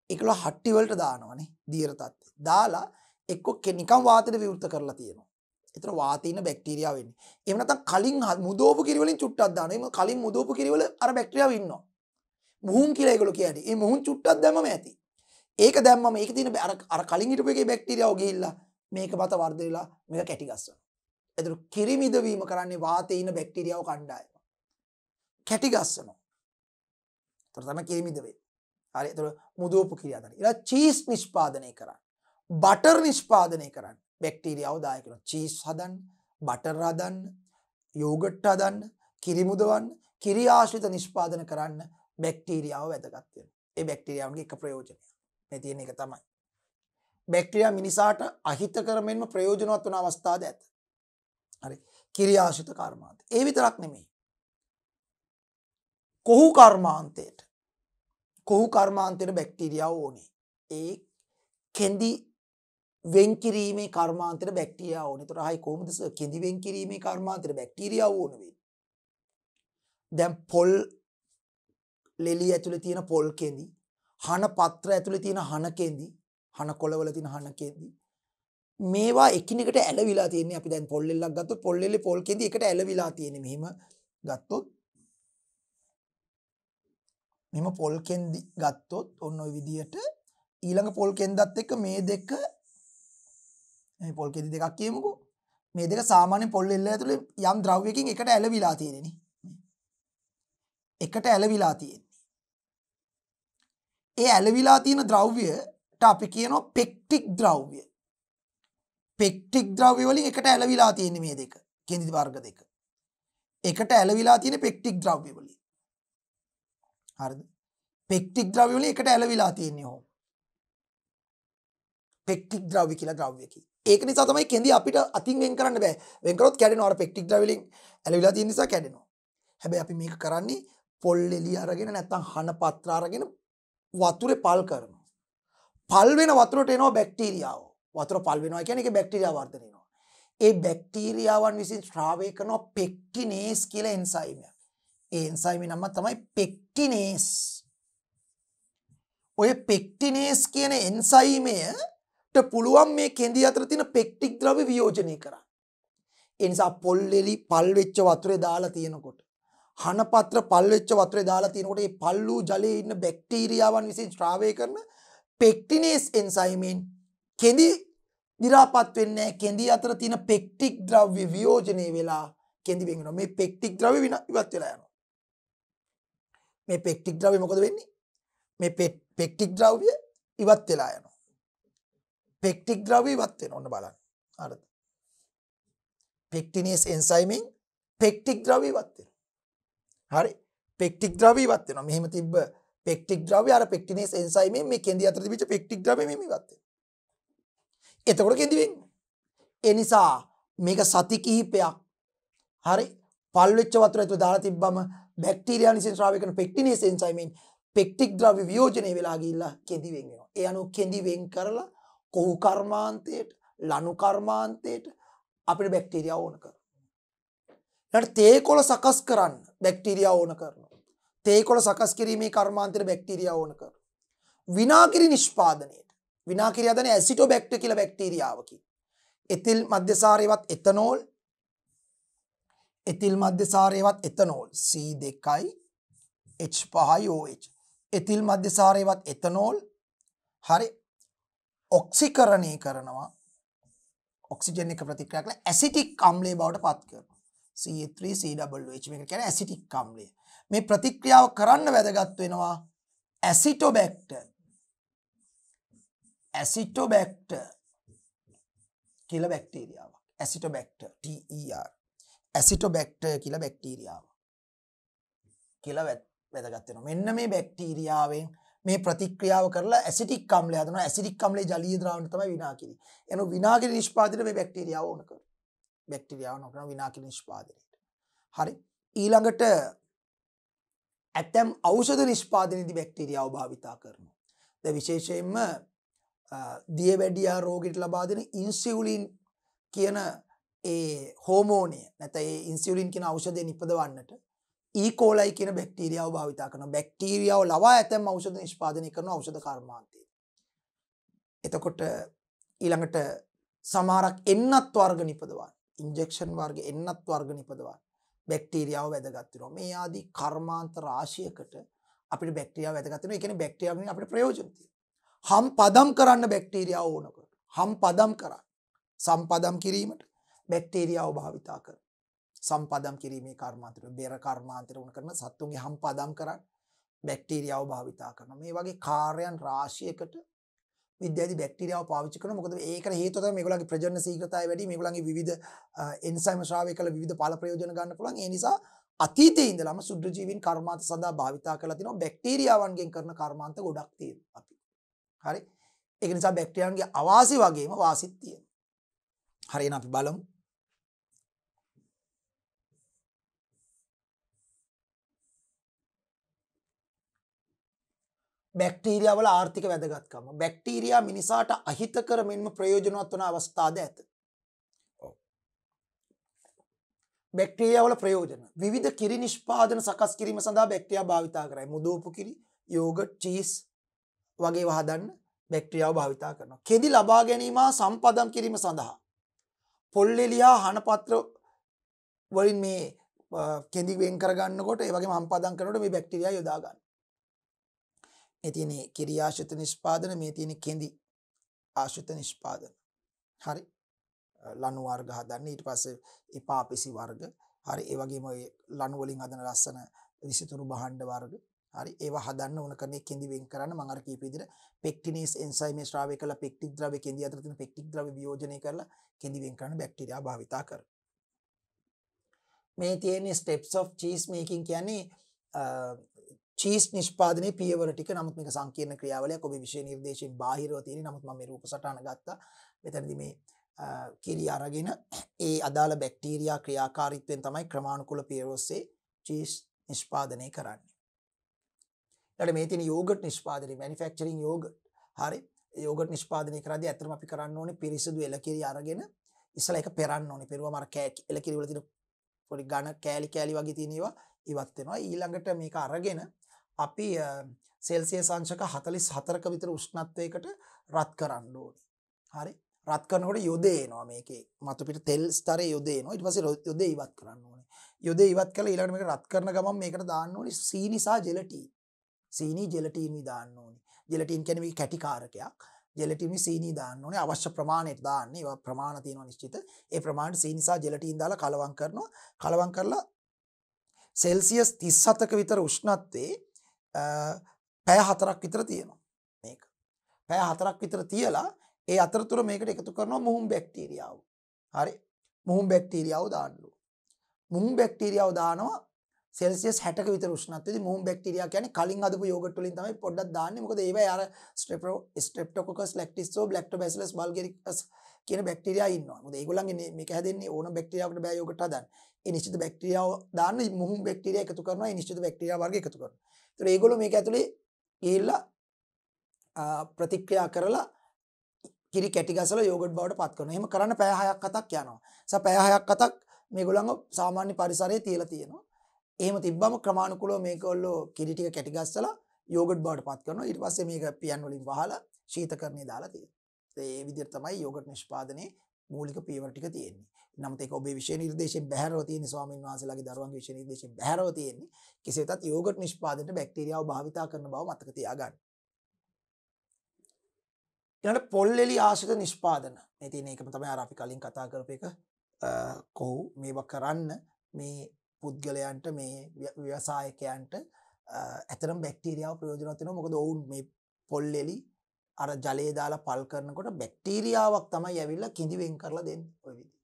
ඒකල හට්ටි වලට දානවානේ දීර්ඝ තත්ත්වය. දාලා එක්ක නිකන් වාතයට විවෘත කරලා තියෙනවා. ඒතර වාතේ ඉන්න බැක්ටීරියාව වෙන්නේ. එහෙම නැත්නම් කලින් මුදවපු කිරි වලින් චුට්ටක් දානවා. එහෙම කලින් මුදවපු කිරි වල අර බැක්ටීරියාව ඉන්නවා. මුහුන් කියලා ඒගොල්ලෝ කියන්නේ. මේ මුහුන් චුට්ටක් දැම්මම ඇති. ඒක දැම්මම ඒකේ තියෙන අර කලින් හිටපු එකේ බැක්ටීරියාව ගිහිල්ලා මේක මත වර්ධනය වෙලා මේක කැටි ගස්සනවා. ඒතර කිරි මිදවීම කරන්නේ වාතයේ ඉන්න බැක්ටීරියාව කණ්ඩායම. කැටි ගස්සනවා. ඒතර තමයි කිරි මිදවෙන්නේ. හරි. ඒතර මුදවපු කිරි හදන්න. ඊළඟ චීස් නිෂ්පාදනය කරන්න. බටර් නිෂ්පාදනය කරන්න. බැක්ටීරියාව දායක වෙනවා. චීස් හදන්න, බටර් හදන්න, යෝගට් හදන්න, කිරි මුදවන්න, කිරි ආශ්‍රිත නිෂ්පාදන කරන්න බැක්ටීරියාව වැදගත් වෙනවා. ඒ බැක්ටීරියාවන්ගේ එක ප්‍රයෝජනය. මේ තියෙන එක තමයි. බැක්ටීරියා මිනිසාට අහිතකර මෙන්ම ප්‍රයෝජනවත් වන අවස්ථාද ඇත. හරි. කිරි ආශ්‍රිත කර්මාන්ත. ඒ විතරක් නෙමෙයි. කොහු කර්මාන්තයට. කොහු කර්මාන්තයට බැක්ටීරියාව ඕනේ. ඒ කෙඳි වෙන් කිරීමේ කර්මාන්තයට බැක්ටීරියාව ඕනේ. ඒතර ආයි කොහොමද කෙඳි වෙන් කිරීමේ කර්මාන්තයට බැක්ටීරියාව ඕන වෙන්නේ? දැන් පොල් ලෙලි ඇතුලේ තියෙන පොල් කෙඳි, හන පත්‍ර ඇතුලේ තියෙන හන කෙඳි, හන කොළවල තියෙන හන කෙඳි මේවා එකිනෙකට ඇලවිලා තියෙන්නේ. අපි දැන් පොල් ලෙල්ලක් ගත්තොත් පොල් ලෙල්ලේ පොල් කෙඳි එකට ඇලවිලා තියෙන්නේ. මෙහෙම ගත්තොත් මෙහෙම පොල් කෙඳි ගත්තොත් ඔන්න ඔය විදියට ඊළඟ පොල් කෙන්දත් එක්ක මේ දෙක මේ පොල් කෙඳි දෙකක් කියමුකෝ. මේ දෙක සාමාන්‍ය පොල් ලෙල්ල ඇතුලේ යම් ද්‍රව්‍යකින් එකට ඇලවිලා තියෙන්නේ නේ. එකට ඇලවිලා තියෙන්නේ. ඒ ඇලවිලා තියෙන ද්‍රව්‍යයට අපි කියනවා පෙක්ටික් ද්‍රව්‍ය. පෙක්ටික් ද්‍රව්‍ය වලින් එකට ඇලවිලා තියෙන්නේ මේ දෙක. කෙඳි වර්ග දෙක. එකට ඇලවිලා තියෙන පෙක්ටික් ද්‍රව්‍ය වලින්. හරිද? පෙක්ටික් ද්‍රව්‍ය වලින් එකට ඇලවිලා තියෙන්නේ ඕම. පෙක්ටික් ද්‍රව්‍ය කියලා ද්‍රව්‍යකි. ඒක නිසා තමයි කෙඳි අපිට අතින් වෙන් කරන්න බෑ. වෙන් කරොත් කැඩෙනවා. අර පෙක්ටික් ද්‍රව්‍ය වලින් ඇලවිලා තියෙන නිසා කැඩෙනවා. හැබැයි අපි මේක කරන්නේ පොල් එළිය අරගෙන නැත්නම් හන පත්‍ර අරගෙන වතුරේ පල් කරනවා. පල් වෙන වතුරට එනවා බැක්ටීරියාව. වතුර පල් වෙනවා කියන්නේ ඒකේ බැක්ටීරියා වර්ධනය වෙනවා. ඒ බැක්ටීරියාවන් විසින් ස්‍රාවය කරන පෙක්ටිනේස් කියලා එන්සයිමයක්. ඒ එන්සයිමේ නම තමයි පෙක්ටිනේස්. ඔය පෙක්ටිනේස් කියන එන්සයිමයට පුළුවන් මේ කෙඳි අතර තියෙන පෙක්ටික් ද්‍රව්‍ය වියෝජනය කරන්න. ඒ නිසා පොල් එලි පල් වෙච්ච වතුරේ දාලා තියෙනකොට හන පත්‍ර පල් වෙච්ච වතුරේ දාලා තියෙනකොට මේ පල් වූ ජලයේ ඉන්න බැක්ටීරියාවන් විසින් ස්‍රාවය කරන පෙක්ටිනේස් එන්සයිමෙන් කෙඳි දි รา පත් වෙන්නේ නැහැ. කෙඳි අතර තියෙන පෙක්ටික් ද්‍රව්‍ය වියෝජනය වෙලා කෙඳි වෙන් වෙනවා. මේ පෙක්ටික් ද්‍රව්‍ය ඉවත් වෙලා යනවා. මේ පෙක්ටික් ද්‍රව්‍ය මොකද වෙන්නේ? මේ පෙක්ටික් ද්‍රව්‍ය ඉවත් වෙලා යනවා. පෙක්ටික් ද්‍රව්‍ය ඉවත් වෙනවා. ඔන්න බලන්න. හරිද? පෙක්ටිනේස් එන්සයිමෙන් පෙක්ටික් ද්‍රව්‍ය ඉවත් වෙනවා. හරි? පෙක්ටික් ද්‍රව්‍ය ඉවත් වෙනවා. මෙහෙම තිබ්බ පෙක්ටික් ද්‍රව්‍ය අර පෙක්ටිනේස් එන්සයිමෙන් මේ කෙඳි අතර තිබිච්ච පෙක්ටික් ද්‍රව්‍ය මෙහෙම ඉවත් වෙනවා. එතකොට කෙඳි වෙන්නේ. ඒ නිසා මේක සති කිහිපයක් හරි පල් වෙච්ච වතුර ඇතුළේ දාලා තිබ්බම බැක්ටීරියා විසින් ස්‍රාවය කරන පෙක්ටිනේස් එන්සයිමෙන් පෙක්ටික් ද්‍රව්‍ය වියෝජනය වෙලා ගිහිල්ලා කෙඳි වෙන් වෙනවා. ඒ අනුව කෙඳි වෙන් කරලා කොහු කර්මාන්තයට, ලනු කර්මාන්තයට අපිට බැක්ටීරියා ඕන කරනවා. ඊට තේකොළ සකස් කරන්න බැක්ටීරියා ඕන කරනවා. තේකොළ සකස් කිරීමේ කර්මාන්තයට බැක්ටීරියා ඕන කරනවා. විනාකිරි නිෂ්පාදනයට විනාකිරි හදන්නේ ඇසිටෝබැක්ටර් කියලා බැක්ටීරියාවකි. Ethyl මධ්‍යසාරයවත් ethanol ethyl මධ්‍යසාරයවත් ethanol C2යි H5යි OH ethyl මධ්‍යසාරයවත් ethanol හරි ඔක්සිකරණය කරනවා. ඔක්සිජන් එක ප්‍රතික්‍රියා කරලා ඇසිටික් අම්ලය බවට පත් කරනවා. CH3COOH මේක කියන්නේ ඇසිටික් අම්ලය. මේ ප්‍රතික්‍රියාව කරන්න වැදගත් වෙනවා ඇසිටෝබැක්ටර් කියලා බැක්ටීරියාවක්. ඇසිටෝබැක්ටර් TER ඇසිටෝබැක්ටර් කියලා බැක්ටීරියාවක් කියලා වැදගත් වෙනවා. මෙන්න මේ බැක්ටීරියාවෙන් මේ ප්‍රතික්‍රියාව කරලා ඇසිටික් අම්ලය හදනවා. ඇසිටික් අම්ලයේ ජලීය ද්‍රාවණය තමයි විනාකිරි. එන විනාකිරි නිෂ්පාදනයට මේ බැක්ටීරියාව ඕන කරනවා. බැක්ටීරියාව නොකරන විනාකිරි නිෂ්පාදනයට. හරි. ඊළඟට ඇතැම් ඖෂධ නිෂ්පාදනයේදී බැක්ටීරියාව භාවිතා කරනවා. දැන් විශේෂයෙන්ම දියවැඩියා රෝගීට ලබා දෙන ඉන්සියුලින් කියන ඒ හෝමෝනය නැත්නම් ඒ ඉන්සියුලින් කියන ඖෂධය නිපදවන්නට ඊකෝලයි කියන බැක්ටීරියාව භාවිතා කරනවා. බැක්ටීරියාව ලවා ඇතැම් ඖෂධ නිෂ්පාදනය කරන ඖෂධ කර්මාන්තය. එතකොට ඊළඟට සමහරක් එන්නත් වර්ග නිපදවන ඉන්ජෙක්ෂන් වර්ග එන්නත් වර්ග නිපදවන බැක්ටීරියාව වැදගත් වෙනවා. මේ ආදී කර්මාන්ත රාශියකට අපිට බැක්ටීරියාව වැදගත් වෙනවා. ඒ කියන්නේ බැක්ටීරියාවෙන් අපිට ප්‍රයෝජන තියෙනවා. හම් පදම් කරන්න බැක්ටීරියාව ඕන කරනවා. හම් පදම් කරන්න. සම්පදම් කිරීමට බැක්ටීරියාව භාවිතා කරනවා. සම්පදම් කිරීමේ කර්මාන්තයට බෙර කර්මාන්තයට උන කරන සත්තුන්ගේ හම් පදම් කරන්න බැක්ටීරියාව භාවිතා කරනවා. මේ වගේ කාර්යයන් රාශියකට විද්‍යාවේ බැක්ටීරියාව පාවිච්චි කරනවා. මොකද ඒකට හේතුව තමයි මේගොල්ලන්ගේ ප්‍රජනන ශීඝ්‍රතාවය වැඩි, මේගොල්ලන්ගේ විවිධ එන්සයිම් ස්‍රාවය කළ විවිධ පාල ප්‍රයෝජන ගන්න පුළුවන්. ඒ නිසා අතීතයේ ඉඳලම සුද්ධ ජීවීන් කර්මාන්ත සඳහා භාවිතා කරලා තිනවා. බැක්ටීරියාවන්ගෙන් කරන කර්මාන්ත ගොඩක් තියෙනවා අපි. හරි. ඒක නිසා බැක්ටීරියාවන්ගේ අවාසි වගේම වාසිත් තියෙනවා. හරි එහෙනම් අපි බලමු. බැක්ටීරියා වල ආර්ථික වැදගත්කම. බැක්ටීරියා මිනිසාට අහිතකර මෙන්ම ප්‍රයෝජනවත් වන අවස්ථාද ඇත. බැක්ටීරියා වල ප්‍රයෝජන. විවිධ කිරි නිෂ්පාදන සකස් කිරීම සඳහා බැක්ටීරියා භාවිතා කරයි. මුදෝපු කිරි, යෝගට්, චීස් වගේ ඒවා හදන්න බැක්ටීරියාව භාවිතා කරනවා. කෙඳි ලබා ගැනීම හා සම්පදම් කිරීම සඳහා පොල්ලෙලි හා හනපත්‍ර වලින් මේ කෙඳි වෙන් කරගන්නකොට ඒ වගේම හම්පදම් කරනකොට මේ බැක්ටීරියා යොදා ගන්න. මේ තියෙන කිරි ආශ්‍රිත නිෂ්පාදන, මේ තියෙන කෙඳි ආශ්‍රිත නිෂ්පාදන. හරි. ලණු වර්ග හදන්න, ඊට පස්සේ එපාපිසි වර්ග, හරි, ඒ වගේම ඔය ලණු වලින් හදන ලස්සන විසිතුරු භාණ්ඩ වර්ග, හරි, ඒවා හදන්න ඕන කරන්නේ කෙඳි වෙන් කරන්න. මම අර කීප විදිහට පෙක්ටිනේස් එන්සයිම් ස්‍රාවය කරලා පෙක්ටික් ද්‍රව්‍ය කෙඳි අතර තියෙන පෙක්ටික් ද්‍රව්‍ය වියෝජනය කරලා කෙඳි වෙන් කරන්න බැක්ටීරියා භාවිතා කරනවා. මේ තියෙන ස්ටෙප්ස් ඔෆ් චීස් මේකින් කියන්නේ චීස් නිෂ්පාදනයේ පියවර ටික. නමුත් මේක සංකීර්ණ ක්‍රියාවලියක්. ඔබේ විෂය නිර්දේශයෙන් බාහිරව තියෙන. නමුත් මම මේ රූප සටහන ගත්තා. මෙතනදී මේ කිරි අරගෙන ඒ අදාළ බැක්ටීරියා ක්‍රියාකාරීත්වයෙන් තමයි ක්‍රමානුකූල පියවර ඔස්සේ චීස් නිෂ්පාදනය කරන්නේ. ඊට මේ තියෙන යෝගට් නිෂ්පාදනය, මැනුෆැක්චරින් යෝගට්. හරි. යෝගට් නිෂ්පාදනය කරද්දී ඇත්තටම අපි කරන්න ඕනේ පිරිසිදු එළකිරි අරගෙන ඉස්සලා ඒක පෙරන්න ඕනේ. පෙරුවම අර එළකිරි වල තියෙන පොඩි ඝන කෑලි වගේ තියෙන ඒවා ඉවත් වෙනවා. ඊළඟට මේක අරගෙන අපි සෙල්සියස් අංශක 44ක විතර උෂ්ණත්වයකට රත් කරන්න ඕනේ. හරි. රත් කරනකොට යොදේ එනවා මේකේ. මතු පිට තෙල් ස්තරේ යොදේ එනවා. ඊට පස්සේ යොදේ ඉවත් කරන්න ඕනේ. යොදේ ඉවත් කරලා ඊළඟට මේක රත් කරන ගමන් මේකට දාන්න ඕනේ සීනි සහ ජෙලටින්. සීනි ජෙලටින් දාන්න ඕනේ. ජෙලටින් කියන්නේ මේක කැටිකාරකයක්. ජෙලටින් සීනි දාන්න ඕනේ. අවශ්‍ය ප්‍රමාණයට දාන්න. ඒවා ප්‍රමාණ තියෙනවා නිශ්චිත. ඒ ප්‍රමාණයට සීනි සහ ජෙලටින් දාලා කලවම් කරනවා. කලවම් කරලා සෙල්සියස් 37ක විතර උෂ්ණත්වයේ පැය 4ක් විතර තියෙනවා මේක. පැය 4ක් විතර තියලා ඒ අතරතුර මේකට එකතු කරනවා මුහුම් බැක්ටීරියාව. හරි. මුහුම් බැක්ටීරියාව දාන්න ඕනේ. මුහුම් බැක්ටීරියාව දානවා සෙල්සියස් 60ක විතර උෂ්ණත්වයේදී. මුහුම් බැක්ටීරියා කියන්නේ කලින් හදපු යෝගට් වලින් තමයි පොඩ්ඩක් දාන්නේ. මොකද ඒවයි අර ස්ට්‍රෙප්ටෝකොකස් ලැක්ටිසෝ බ්ලැක්ටෝබැසිලස් බල්ගරිකස් කියන බැක්ටීරියා ඉන්නවා. මොකද ඒගොල්ලන්ගේ මේක හැදෙන්නේ ඕන බැක්ටීරියාවකට බෑ යෝගට් හදන්න. ඒ නිශ්චිත බැක්ටීරියාව දාන්න මුහුම් බැක්ටීරියා එකතු කරනවා. ඒ නිශ්චිත බැක්ටීරියා වර්ග එකතු කරනවා. ඒතර ඒගොල්ලෝ මේක ඇතුලේ ගිහිල්ලා ප්‍රතික්‍රියා කරලා කිරි කැටි ගසලා යෝගට් බවට පත් කරනවා. එහෙම කරන්න පැය 6ක් 7ක් යනවා. පැය 6ක් 7ක් මේගොල්ලන්ව සාමාන්‍ය පරිසරයේ තියලා තියෙනවා. එහෙම තිබ්බම ක්‍රමානුකූලව මේගොල්ලෝ කිරි ටික කැටි ගස්සලා යෝගට් බවට පත් කරනවා. ඊට පස්සේ මේක පියන් වලින් වහලා ශීතකරණයේ දාලා තියෙනවා. ඒ විදිහට තමයි යෝගට් නිෂ්පාදනයේ මූලික පියවර ටික තියෙන්නේ. නමුත් ඒක ඔබේ විෂය නිර්දේශයෙන් බැහැරව තියෙන ස්වාමීන් වහන්සේලාගේ දරුවන්ගේ විෂය නිර්දේශයෙන් බැහැරව තියෙන්නේ. කෙසේ වෙතත් යෝගට් නිෂ්පාදනයට බැක්ටීරියාව භාවිතා කරන බව මතක තියාගන්න. ඊළඟට පොල්ලෙලි ආශ්‍රිත නිෂ්පාදන. මේ තියෙන එකම තමයි අර අපි කලින් කතා කරපු එක. කොහොම මේවා කරන්න මේ පුද්ගලයන්ට මේ ව්‍යවසායකයන්ට ඇතරම් බැක්ටීරියාව ප්‍රයෝජනවත් වෙනවා. මොකද ඔවුන් මේ පොල්ලෙලි අර ජලයේ දාලා පල් කරනකොට බැක්ටීරියාවක් තමයි ඇවිල්ලා කිඳි වෙන් කරලා දෙන්නේ ඔය විදිහට.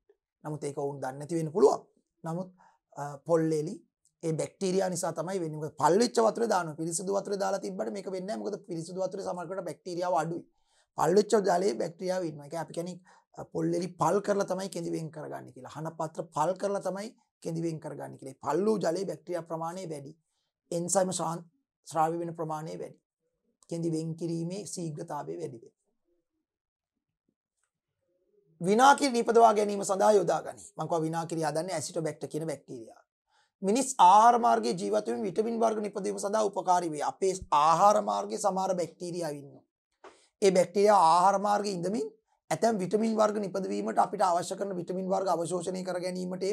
නමුත් ඒක ඔවුන් දන්නේ නැති වෙන්න පුළුවන්. නමුත් පොල්ලෙලි ඒ බැක්ටීරියා නිසා තමයි වෙන්නේ. මොකද පල් වෙච්ච වතුරේ දානවා. පිරිසිදු වතුරේ දාලා තිබ්බට මේක වෙන්නේ නැහැ. මොකද පිරිසිදු වතුරේ සමහරකට බැක්ටීරියාව අඩුයි. පල් වෙච්ච ජලයේ බැක්ටීරියාව ඉන්නවා. ඒක අපි කියන්නේ පොල්ලෙලි පල් කරලා තමයි කෙඳි වෙන් කරගන්නේ කියලා. හනපත්‍ර පල් කරලා තමයි කෙඳි වෙන් කරගන්නේ කියලා. පල් වූ ජලයේ බැක්ටීරියා ප්‍රමාණය වැඩි. එන්සයිම ස්‍රාව්‍ය වෙන ප්‍රමාණය වැඩි. කෙඳි වෙන් කිරීමේ ශීඝ්‍රතාවය වැඩි වෙනවා. විනාකිරි නිපදවා ගැනීම සඳහා යොදා ගනී. මම කිව්වා විනාකිරි හදන්නේ ඇසිටෝබැක්ටර් කියන බැක්ටීරියාව. මිනිස් ආහාර මාර්ගයේ ජීවත් වෙමින් විටමින් වර්ග නිපදවීම සඳහා උපකාරී වේ. අපේ ආහාර මාර්ගයේ සමහර බැක්ටීරියා ඉන්නවා. ඒ බැක්ටීරියා ආහාර මාර්ගයේ ඉඳමින් ඇතැම් විටමින් වර්ග නිපදවීමට අපිට අවශ්‍ය කරන විටමින් වර්ග අවශෝෂණය කර ගැනීමට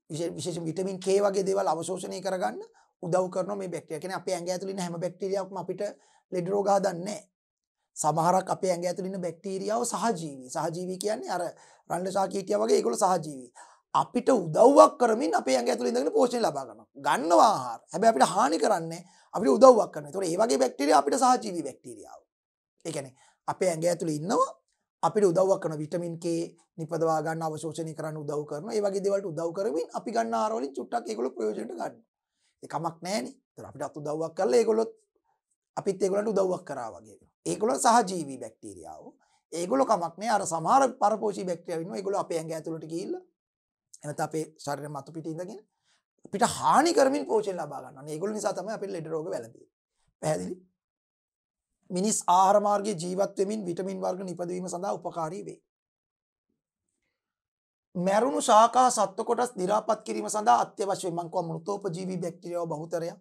විශේෂයෙන් විටමින් K වගේ දේවල් අවශෝෂණය කරගන්න උදව් කරනවා මේ බැක්ටීරියා. කියන්නේ අපේ ඇඟ ඇතුළේ ඉන්න හැම බැක්ටීරියාවක්ම අපිට ලෙඩ රෝග හදන්නේ නැහැ. සමහරක් අපේ ඇඟ ඇතුළේ ඉන්න බැක්ටීරියාව සහජීවී. සහජීවී කියන්නේ අර රණ්ඩ ශාකීටියා වගේ ඒගොල්ලෝ සහජීවී. අපිට උදව්වක් කරමින් අපේ ඇඟ ඇතුළේ ඉඳගෙන පෝෂණය ලබා ගන්නවා. ගන්නවා ආහාර. හැබැයි අපිට හානි කරන්නේ අපිට උදව්වක් කරනවා. ඒතකොට මේ වගේ බැක්ටීරියා අපිට සහජීවී බැක්ටීරියාව. ඒ කියන්නේ අපේ ඇඟ ඇතුළේ ඉන්නවා අපිට උදව්වක් කරන විටමින් K නිපදවා ගන්න අවශෝෂණය කරන්න උදව් කරනවා. ඒ වගේ දේවල්ට උදව් කරමින් අපි ගන්න ආහාර වලින් චුට්ටක් ඒගොල්ලෝ ප්‍රයෝජනට ගන්නවා. ඒ කමක් නැහැනේ. ඒතර අපිට උදව්වක් කරලා ඒගොල්ලොත් අපිත් ඒගොල්ලන්ට උදව්වක් කරා වගේ. ඒගොල්ලෝ සහජීවී බැක්ටීරියාව. ඒගොල්ලෝ කමක් නැහැ. අර සමහර පරපෝෂී බැක්ටීරියා ඉන්නවා. ඒගොල්ලෝ අපේ ඇඟ ඇතුළට ගිහිල්ලා එනත අපේ ශරීරය මතු පිට ඉඳගෙන අපිට හානි කරමින් පෝෂණය ලබා ගන්නවා. ඒගොල්ලෝ නිසා තමයි අපිට ලෙඩ රෝග වැළඳෙන්නේ. පැහැදිලි? මිනිස් ආහාර මාර්ගයේ ජීවත් වෙමින් විටමින් වර්ග නිපදවීම සඳහා උපකාරී වේ. මැරුණු ශාකා සත්ව කොටස් දි รา පත් කිරීම සඳහා අත්‍යවශ්‍ය වේ. මං කිව්වා මෘතෝපජීවී බැක්ටීරියාව බහුතරයක්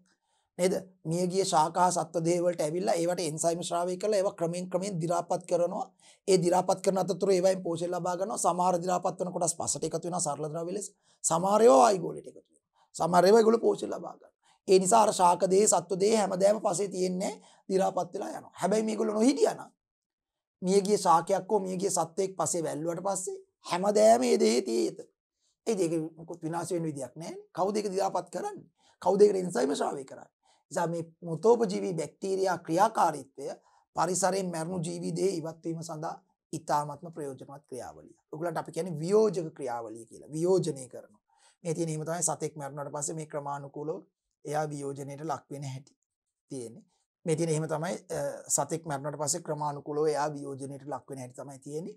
නේද? මියගිය ශාකා සත්ව දේහ වලට ඇවිල්ලා ඒවට එන්සයිම් ශ්‍රාවය කරලා ඒවා ක්‍රමයෙන් දි รา පත් කරනවා. ඒ දි รา පත් කරන අතරතුර ඒවායින් පෝෂණය ලබා ගන්නවා. සමහර දි รา පත් වෙන කොටස් පසට එකතු වෙනවා සරල ද්‍රව්‍ය ලෙස. සමහර ඒවා වායුගෝලයට එකතු වෙනවා. සමහර ඒවා ඒගොල්ලෝ පෝෂණය ලබා ගන්නවා. ඒ නිසා අර ශාක දේහ සත්ව දේහ හැමදේම පසේ තියෙන්නේ දි รา පත් වෙලා යනවා. හැබැයි මේගොල්ලෝ නොහිටියා නම් මියගිය ශාකයක් හෝ මියගිය සත්වයක් පසේ වැල්ලුවට පස්සේ හැමදේම මේ දේහේ තියෙත. ඒ දෙක මොකද විනාශ වෙන විදියක් නැහැ. කවුද ඒක දි รา පත් කරන්නේ? කවුද ඒකට එන්සයිම ශ්‍රාවය කරන්නේ? නිසා මේ මෘතෝපජීවී බැක්ටීරියා ක්‍රියාකාරීත්වය පරිසරයෙන් මැරුණු ජීවී දේහ ඉවත් වීම සඳහා ඉතාමත්ම ප්‍රයෝජනවත් ක්‍රියාවලිය. ඔයගලන්ට අපි කියන්නේ වියෝජක ක්‍රියාවලිය කියලා. වියෝජනය කරනවා. මේ තියෙන එහෙම තමයි සතෙක් මැරුණාට පස්සේ මේ ක්‍රමානුකූලව එයා වියෝජනයට ලක් වෙන හැටි තියෙන්නේ. මේ තියෙන එහෙම තමයි සතෙක් මැරුණාට පස්සේ ක්‍රමානුකූලව එයා වියෝජනයට ලක් වෙන හැටි තමයි තියෙන්නේ.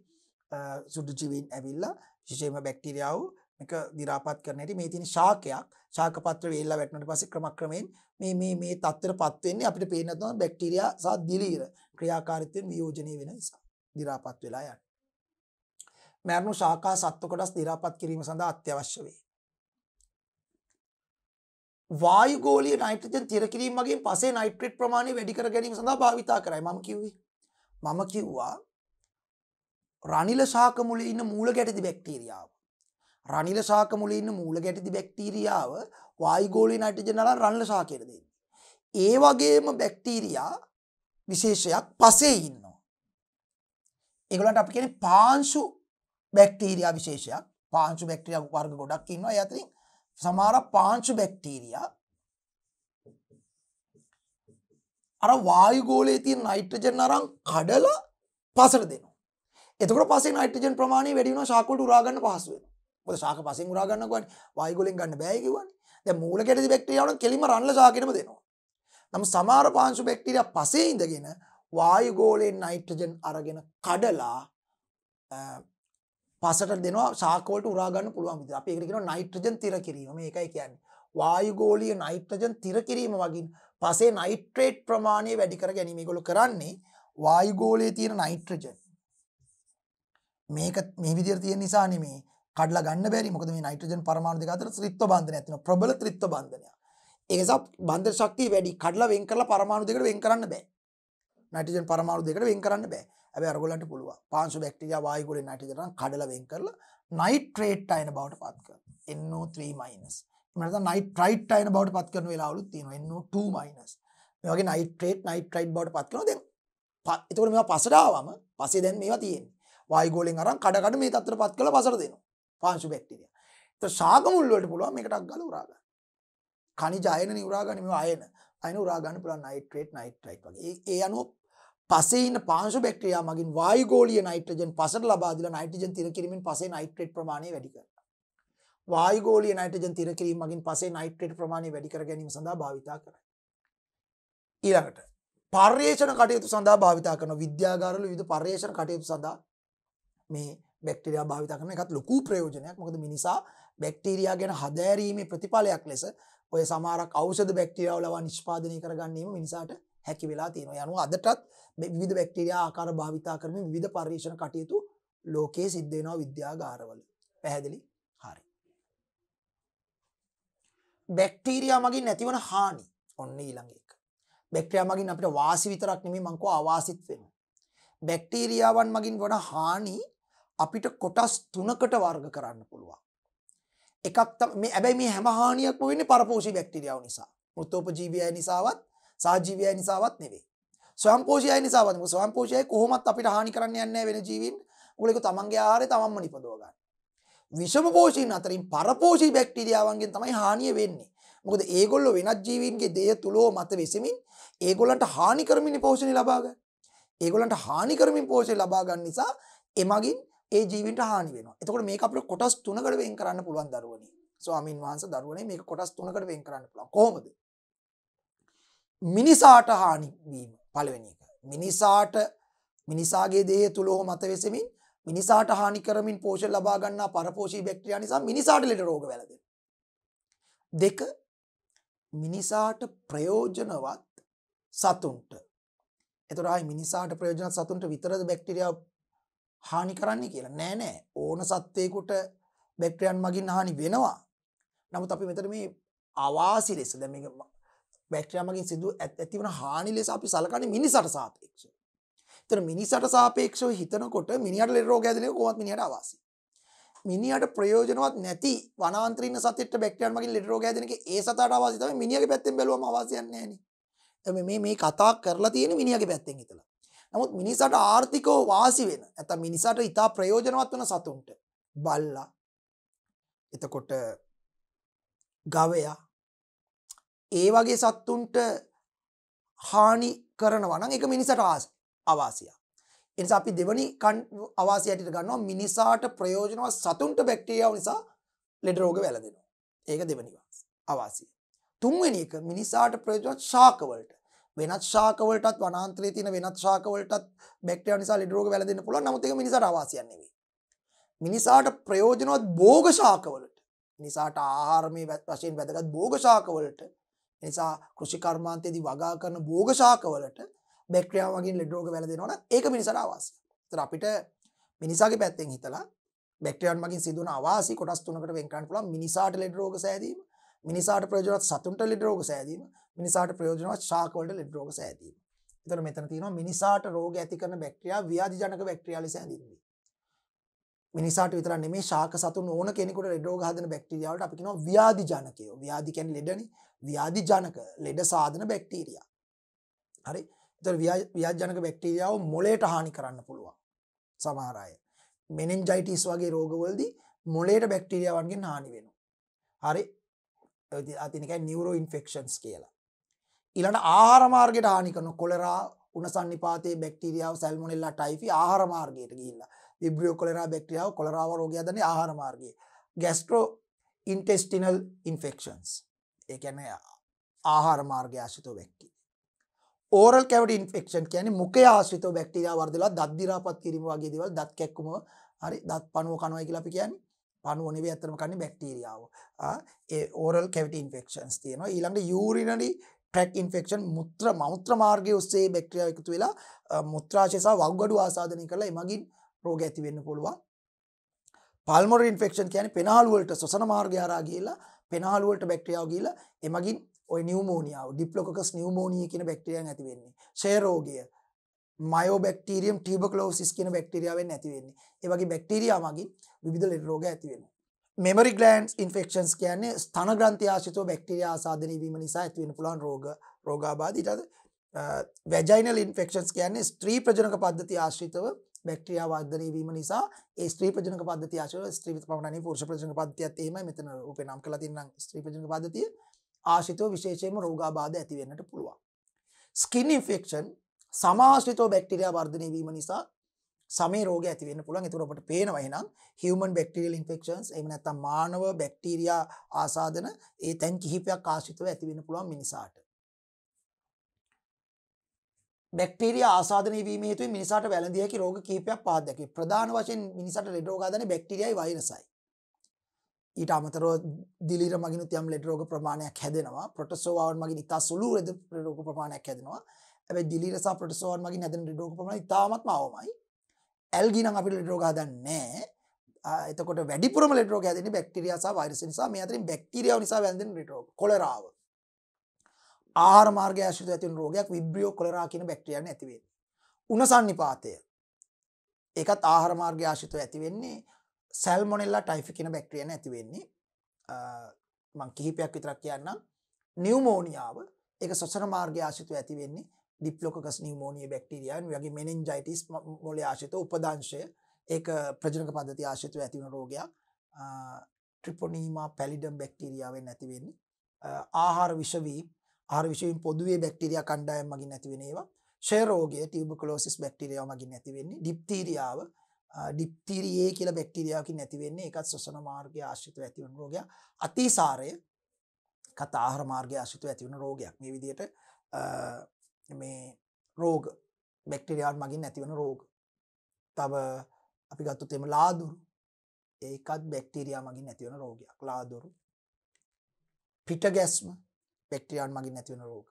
සුදු ජීවීන් ඇවිල්ලා විශේෂයෙන්ම බැක්ටීරියාව මේක දි รา පත් කරන හැටි මේ තියෙන ශාකයක් ශාක පත්‍ර වේල්ලා වැටුණාට පස්සේ ක්‍රමක්‍රමයෙන් මේ තත්ත්වයටපත් වෙන්නේ අපිට පේන තමයි බැක්ටීරියා සහ දිලීර ක්‍රියාකාරීත්වයෙන් වියෝජනය වෙන නිසා දි รา පත් වෙලා යන්නේ. මරණු ශාකා සත්ව කොටස් දි รา පත් කිරීම සඳහා අත්‍යවශ්‍ය වේ. වායුගෝලීය නයිට්‍රජන් තිර කිරීම වගේ පසේ නයිට්‍රේට් ප්‍රමාණය වැඩි කර ගැනීම සඳහා භාවිතා කරයි. මම කිව්වා රනිල ශාක මුලේ ඉන්න මූල ගැටදි බැක්ටීරියාව. රනිල ශාක මුලේ ඉන්න මූල ගැටදි බැක්ටීරියාව වායුගෝලීය නයිට්‍රජන් අරන් රනිල ශාකයට දෙන්නේ. ඒ වගේම බැක්ටීරියා විශේෂයක් පසේ ඉන්නවා. ඒගොල්ලන්ට අපි කියන්නේ පාංශු බැක්ටීරියා විශේෂයක්. පාංශු බැක්ටීරියා වර්ග ගොඩක් ඉන්නවා. ඒ අතරින් සමහර පාංශු බැක්ටීරියා අර වායුගෝලයේ තියෙන නයිට්‍රජන් අරන් කඩලා පසට දෙනවා. එතකොට පස්සේ නයිට්‍රජන් ප්‍රමාණය වැඩි වෙනවා ශාක වලට උරා ගන්න පහසු වෙනවා. මොකද ශාක පස්සෙන් උරා ගන්න කොහොමද? වායුගෝලයෙන් ගන්න බෑ කිව්වනේ. දැන් මූල ගැටදි බැක්ටීරියා වල කෙලින්ම රන්ල ශාකෙටම දෙනවා. නමුත් සමහර පාංශු බැක්ටීරියා පසේ ඉඳගෙන වායුගෝලයෙන් නයිට්‍රජන් අරගෙන කඩලා පසට දෙනවා ශාක වලට උරා ගන්න පුළුවන් විදිහට. අපි ඒකට කියනවා නයිට්‍රජන් තිර කිරීම. මේකයි කියන්නේ. වායුගෝලීය නයිට්‍රජන් තිර කිරීම වගින් පසේ නයිට්‍රේට් ප්‍රමාණය වැඩි කර ගැනීම. ඒගොල්ලෝ කරන්නේ වායුගෝලයේ තියෙන නයිට්‍රජන් මේක මේ විදිහට තියෙන නිසා නෙමෙයි කඩලා ගන්න බැරි. මොකද මේ නයිට්‍රජන් පරමාණු දෙක අතර ත්‍රිත්ව බන්ධනයක් තියෙනවා. ප්‍රබල ත්‍රිත්ව බන්ධනයක්. ඒ නිසා බන්ධන ශක්තිය වැඩි. කඩලා වෙන් කරලා පරමාණු දෙකට වෙන් කරන්න බෑ. නයිට්‍රජන් පරමාණු දෙකට වෙන් කරන්න බෑ. හැබැයි අරගොල්ලන්ට පුළුවන්. පාංශු බැක්ටීරියා වායුගෝලයේ නයිට්‍රජන් අරන් කඩලා වෙන් කරලා නයිට්‍රේට් අයන බවට පත් කරනවා. NO3-. එහෙම නැත්නම් නයිට්‍රයිට් අයන බවට පත් කරන වෙලාවලුත් තියෙනවා. NO2-. මේ වගේ නයිට්‍රේට් නයිට්‍රයිට් බවට පත් කරනවා. දැන් එතකොට මේවා පසට ආවම පස්සේ දැන් මේවා තියෙන්නේ. වායුගෝලයෙන් අරන් කඩ මේ තත්ත්වයට පත් කරලා පසට දෙනවා. පාංශු බැක්ටීරියා. ඒත් ශාක මුල් වලට පුළුවන් මේකට අග්ගල උරා ගන්න. ඛනිජ අයන උරා ගන්න මේවා අයන උරා ගන්න පුළුවන් නයිට්‍රේට් නයිට්‍රයිට් වගේ. ඒ අනුව පසේ ඉන්න පාංශු බැක්ටීරියා මගින් වායුගෝලීය නයිට්‍රජන් පසට ලබා දීලා නයිට්‍රජන් තිර කිරීමෙන් පසේ නයිට්‍රේට් ප්‍රමාණය වැඩි කරනවා. වායුගෝලීය නයිට්‍රජන් තිර කිරීම මගින් පසේ නයිට්‍රේට් ප්‍රමාණය වැඩි කර ගැනීම සඳහා භාවිතා කරයි. ඊළඟට පර්යේෂණ කටයුතු සඳහා භාවිතා කරන විද්‍යාගාරවල විවිධ පර්යේෂණ කටයුතු සඳහා මේ බැක්ටීරියා භාවිතා කරන එකත් ලොකු ප්‍රයෝජනයක්. මොකද මිනිසා බැක්ටීරියා ගැන හදාරීමේ ප්‍රතිඵලයක් ලෙස ඔය සමහරක් ඖෂධ බැක්ටීරියා වලව නිෂ්පාදනය කරගන්නේම මිනිසාට හැකි වෙලා තියෙනවා. යනුව අදටත් විවිධ බැක්ටීරියා ආකාර භාවිතා කරමින් විවිධ පර්යේෂණ කටයුතු ලෝකයේ සිද්ධ වෙනවා විද්‍යාගාරවල. පැහැදිලි? හරි. බැක්ටීරියා මගින් නැතිවන හානි ඔන්න ඊළඟ එක. බැක්ටීරියා මගින් අපිට වාසි විතරක් නෙමෙයි මං කෝ අවාසිත් වෙනවා. බැක්ටීරියාවන් මගින් වන හානි අපිට කොටස් 3කට වර්ග කරන්න පුළුවන්. එකක් මේ හැබැයි මේ හැම හානියක්ම වෙන්නේ පරපෝෂී බැක්ටීරියාව නිසා. මෘතෝපජීවී අය නිසාවත් සහජීවී අය නිසාවත් නෙවෙයි. ස්වයංපෝෂී අය නිසාවත්. මොකද ස්වයංපෝෂී අය කොහොමත් අපිට හානි කරන්න යන්නේ නැහැ වෙන ජීවීන්. මොකද ඒක තමන්ගේ ආහාරය තමන්ම නිපදව ගන්න. විෂම පෝෂීන් අතරින් පරපෝෂී බැක්ටීරියාවන්ගෙන් තමයි හානිය වෙන්නේ. මොකද ඒගොල්ලෝ වෙනත් ජීවීන්ගේ දේහ තුලෝ මත වෙසෙමින් ඒගොල්ලන්ට හානි කරමින් පෝෂණය ලබා ගන්න. ඒගොල්ලන්ට හානි කරමින් පෝෂණය ලබා ගන්න නිසා එමගින් ඒ ජීවීන්ට හානි වෙනවා. එතකොට මේක අපිට කොටස් 3කට වෙන් කරන්න පුළුවන් දරුවනේ. ස්වාමීන් වහන්සේ දරුවනේ මේක කොටස් 3කට වෙන් කරන්න පුළුවන්. කොහොමද? මිනිසාට හානි වීම පළවෙනි එක. මිනිසාගේ දේහය තුල හෝ මත වෙසෙමින් මිනිසාට හානි කරමින් පෝෂණ ලබා ගන්නා පරපෝෂී බැක්ටීරියා නිසා මිනිසාට ලෙඩ රෝග වැළඳෙනවා. දෙක මිනිසාට ප්‍රයෝජනවත් සතුන්ට. එතකොට ආයි මිනිසාට ප්‍රයෝජනවත් සතුන්ට විතරද බැක්ටීරියාව හානි කරන්නේ කියලා නෑ ඕන සත්වයකට බැක්ටීරියන් මගින් හානි වෙනවා. නමුත් අපි මෙතන මේ අවාසි ලෙස දැන් මේක බැක්ටීරියා මගින් සිදු ඇතිවන හානි ලෙස අපි සලකන්නේ මිනිසාට සාපේක්ෂව. ඒතර මිනිසාට සාපේක්ෂව හිතනකොට මිනිහට ලෙඩ රෝග හැදෙන එක කොහොමද මිනිහට අවාසි. මිනිහට ප්‍රයෝජනවත් නැති වනාන්තරේ ඉන්න සතෙක්ට බැක්ටීරියන් මගින් ලෙඩ රෝග හැදෙන එක ඒ සතාට අවාසි තමයි. මිනිහගේ පැත්තෙන් බැලුවම අවාසියක් නැහැ නේ. මේ කතා කරලා තියෙන්නේ මිනිහගේ පැත්තෙන් හිතලා. නමුත් මිනිසාට ආර්ථිකව වාසි වෙන නැත්නම් මිනිසාට ඉතා ප්‍රයෝජනවත් වන සතුන්ට බල්ලා එතකොට ගවයා ඒ වගේ සත්තුන්ට හානි කරනවා නම් ඒක මිනිසාට අවාසියක්. ඒ නිසා අපි දෙවනි අවාසිය හැටියට ගන්නවා මිනිසාට ප්‍රයෝජනවත් සතුන්ට බැක්ටීරියාව නිසා ලෙඩ රෝග වැළඳෙනවා. ඒක දෙවනි අවාසිය. තුන්වෙනි එක මිනිසාට ප්‍රයෝජනවත් ශාක වලට. වෙනත් ශාක වලටත් වනාන්තරයේ තියෙන වෙනත් ශාක වලටත් බැක්ටීරියා නිසා ලෙඩ රෝග වැළඳෙන්න පුළුවන්. නමුත් ඒක මිනිසාට අවාසියක් නෙවෙයි. මිනිසාට ප්‍රයෝජනවත් භෝග ශාක වලට. මිනිසාට ආහාරමය වශයෙන් වැදගත් භෝග ශාක වලට. නිසා කෘෂි කර්මාන්තයේදී වගා කරන භෝග ශාක වලට බැක්ටීරියා වගේ ලෙඩ රෝග වැළඳෙනවා නම් ඒක මිනිසාට අවාසියි. ඒතර අපිට මිනිසාගේ පැත්තෙන් හිතලා බැක්ටීරියාන් මගින් සිදුවන අවාසි කොටස් තුනකට වෙන් කරන්න පුළුවන්. මිනිසාට ලෙඩ රෝග සෑදීම, මිනිසාට ප්‍රයෝජනවත් සතුන්ට ලෙඩ රෝග සෑදීම, මිනිසාට ප්‍රයෝජනවත් ශාක වලට ලෙඩ රෝග සෑදීම. ඒතර මෙතන තියෙනවා මිනිසාට රෝග ඇති කරන බැක්ටීරියා ව්‍යාධිජනක බැක්ටීරියා ලෙස හැඳින්වෙනවා. මිනිසාට විතරක් නෙමෙයි ශාක සතුන් ඕන කෙනෙකුට ලෙඩ රෝග හදන බැක්ටීරියා වලට අපි කියනවා ව්‍යාධිජනකයෝ. ව්‍යාධි කියන්නේ ලෙඩනේ. ව්‍යාධිජනක ලෙඩ සාධන බැක්ටීරියා. හරි. ඒතර ව්‍යාධිජනක බැක්ටීරියාව මොළයට හානි කරන්න පුළුවන්. සමහර අය මෙනින්ජයිටිස් වගේ රෝගවලදී මොළයට බැක්ටීරියාවන්ගෙන් හානි වෙනවා. හරි. අතිනිකයි නියුරෝ ඉන්ෆෙක්ෂන්ස් කියලා. ඊළඟ ආහාර මාර්ගයට හානි කරන කොලෙරා උණ සන්නිපාතයේ බැක්ටීරියාව සැල්මොනෙල්ලා ටයිෆි ආහාර මාර්ගයට ගිහිල්ලා විබ්‍රියෝ කොලෙරා බැක්ටීරියාව කොලෙරා රෝගය හදන්නේ ආහාර මාර්ගයේ. ගැස්ට්‍රෝ ඉන්ටෙස්ටිනල් ඉන්ෆෙක්ෂන්ස්. ඒ කියන්නේ ආහාර මාර්ගය ආශ්‍රිතව බැක්ටීරියා. ඕරල් කැවිටි ඉන්ෆෙක්ෂන් කියන්නේ මුඛය ආශ්‍රිතව බැක්ටීරියා වර්ධලා දත් දිරාපත් කිරීම වගේ දේවල් දත් කැක්කුම හරි දත් පණුව කනවා කියලා අපි කියන්නේ. පණුව නෙවෙයි අත්‍තරම කන්නේ බැක්ටීරියාව. ඒ ඕරල් කැවිටි ඉන්ෆෙක්ෂන්ස් තියෙනවා. ඊළඟට යූරිනරි ට්‍රැක් ඉන්ෆෙක්ෂන් මූත්‍ර මාර්ගයේ ඔස්සේ බැක්ටීරියා එකතු වෙලා මුත්‍රාශය සහ වකුගඩු ආසාදනය කරලා එමගින් රෝග ඇති වෙන්න පුළුවන්. පල්මොනරි ඉන්ෆෙක්ෂන් කියන්නේ පෙනහළු වලට ශ්වසන මාර්ගය හරහා ගිහිල්ලා පෙනහළු වලට බැක්ටීරියාව ගිහිල්ලා එමගින් ඔය නියුමෝනියාව ඩිප්ලොකොකස් නියුමෝනියා කියන බැක්ටීරියාවෙන් ඇති වෙන්නේ. ක්ෂය රෝගය, මයෝබැක්ටීරියම් ටියුබර්කුලෝසිස් කියන බැක්ටීරියාවෙන් ඇති වෙන්නේ. ඒ වගේ බැක්ටීරියා මගින් විවිධ ලෙඩ රෝග ඇති වෙනවා. මෙමරි ග්ලෑන්ඩ්ස් ඉන්ෆෙක්ෂන්ස් කියන්නේ ස්තන ග්‍රන්ථි ආශ්‍රිතව බැක්ටීරියා ආසාදනය වීම නිසා ඇති වෙන පුළුවන් රෝගාබාධ. ඊට වැජයිනල් ඉන්ෆෙක්ෂන්ස් කියන්නේ ස්ත්‍රී ප්‍රජනක පද්ධතිය ආශ්‍රිතව බැක්ටීරියා වර්ධනය වීම නිසා ඒ ස්ත්‍රී ප්‍රජනක පද්ධතිය ආශ්‍රිතව ස්ත්‍රී ප්‍රවණනී පුරුෂ ප්‍රජනක පද්ධතියත් එහෙමයි. මෙතන රූපේ නම් කරලා තියෙන ස්ත්‍රී ප්‍රජනක පද්ධතිය ආශ්‍රිතව විශේෂයෙන්ම රෝගාබාධ ඇති වෙන්නට පුළුවන්. ස්කින් ඉන්ෆෙක්ෂන් සමාශ්‍රිතව බැක්ටීරියා වර්ධනය වීම නිසා සමේ රෝග ඇති වෙන්න පුළුවන්. ඒතකොට අපිට පේනවා එහෙනම් හියුමන් බැක්ටීරියල් ඉන්ෆෙක්ෂන්ස් එහෙම නැත්නම් මානව බැක්ටීරියා ආසාදන ඒ තැන් කිහිපයක් ආශ්‍රිතව ඇති වෙන්න පුළුවන් මිනිසාට. බැක්ටීරියා ආසාදනය වීම හේතුවෙන් මිනිසාට වැළඳිය හැකි රෝග කිහිපයක් පහක් දැක්වේ. ප්‍රධාන වශයෙන් මිනිසාට ලෙඩ රෝග හදන්නේ බැක්ටීරියායි වෛරසයි. ඊට අමතරව දිලීර මගිනුත් යම් ලෙඩ රෝග ප්‍රමාණයක් හැදෙනවා. ප්‍රොටොසෝවාවන් මගින් ඉතා සුළු ලෙඩ රෝග ප්‍රමාණයක් හැදෙනවා. හැබැයි දිලීර සහ ප්‍රොටොසෝවාවන් මගින් හැදෙන ලෙඩ රෝග ප්‍රමාණය ඉතාමත්ම අවමයි. ඇල්ගී නම් අපිට ලෙඩ රෝග හදන්නේ නැහැ. එතකොට වැඩිපුරම ලෙඩ රෝග හැදෙන්නේ බැක්ටීරියා සහ වෛරස් නිසා. මේ අතරින් බැක්ටීරියාව නිසා වැළඳෙන ලෙඩ රෝග කොලෙරාව. ආහාර මාර්ගය ආශ්‍රිතව ඇති වෙන රෝගයක් විබ්‍රියෝ කොලෙරා කියන බැක්ටීරියාවෙන් ඇති වෙන්නේ. උණ සන්නිපාතය. ඒකත් ආහාර මාර්ගය ආශ්‍රිතව ඇති වෙන්නේ සැල්මොනෙල්ලා ටයිෆි කියන බැක්ටීරියාවෙන් ඇති වෙන්නේ. මම කිහිපයක් විතරක් කියන්නම්. නියුමෝනියාව ඒක ශ්වසන මාර්ගය ආශ්‍රිතව ඇති වෙන්නේ ඩිප්ලොකොකස් නියුමෝනියා බැක්ටීරියාවෙන්. වගේ මෙනින්ජයිටිස් මොළේ ආශ්‍රිතව උපදංශය ඒක ප්‍රජනක පද්ධතිය ආශ්‍රිතව ඇති වෙන රෝගයක්. ට්‍රිපොනීමා පැලිඩම් බැක්ටීරියාවෙන් ඇති වෙන්නේ. ආහාර විෂ වීම පොදුවේ බැක්ටීරියා කණ්ඩායම් මගින් ඇති වෙන ඒවා. ක්ෂය රෝගය ටියුබර්කුලෝසිස් බැක්ටීරියාව මගින් ඇති වෙන්නේ. ඩිප්තීරියාව ඩිප්තීරියේ කියලා බැක්ටීරියාවකින් ඇති වෙන්නේ. ඒකත් ශ්වසන මාර්ගය ආශ්‍රිතව ඇති වෙන රෝගයක්. අතිසාරය කත ආහාර මාර්ගය ආශ්‍රිතව ඇති වෙන රෝගයක්. මේ විදිහට මේ රෝග බැක්ටීරියාවන් මගින් ඇති වෙන රෝග. තව අපි ගත්තොත් එimhe ලාදුරු ඒකත් බැක්ටීරියා මගින් ඇති වෙන රෝගයක්. ලාදුරු පිට ගැස්ම බැක්ටීරියාවන් මගින් ඇති වෙන රෝග.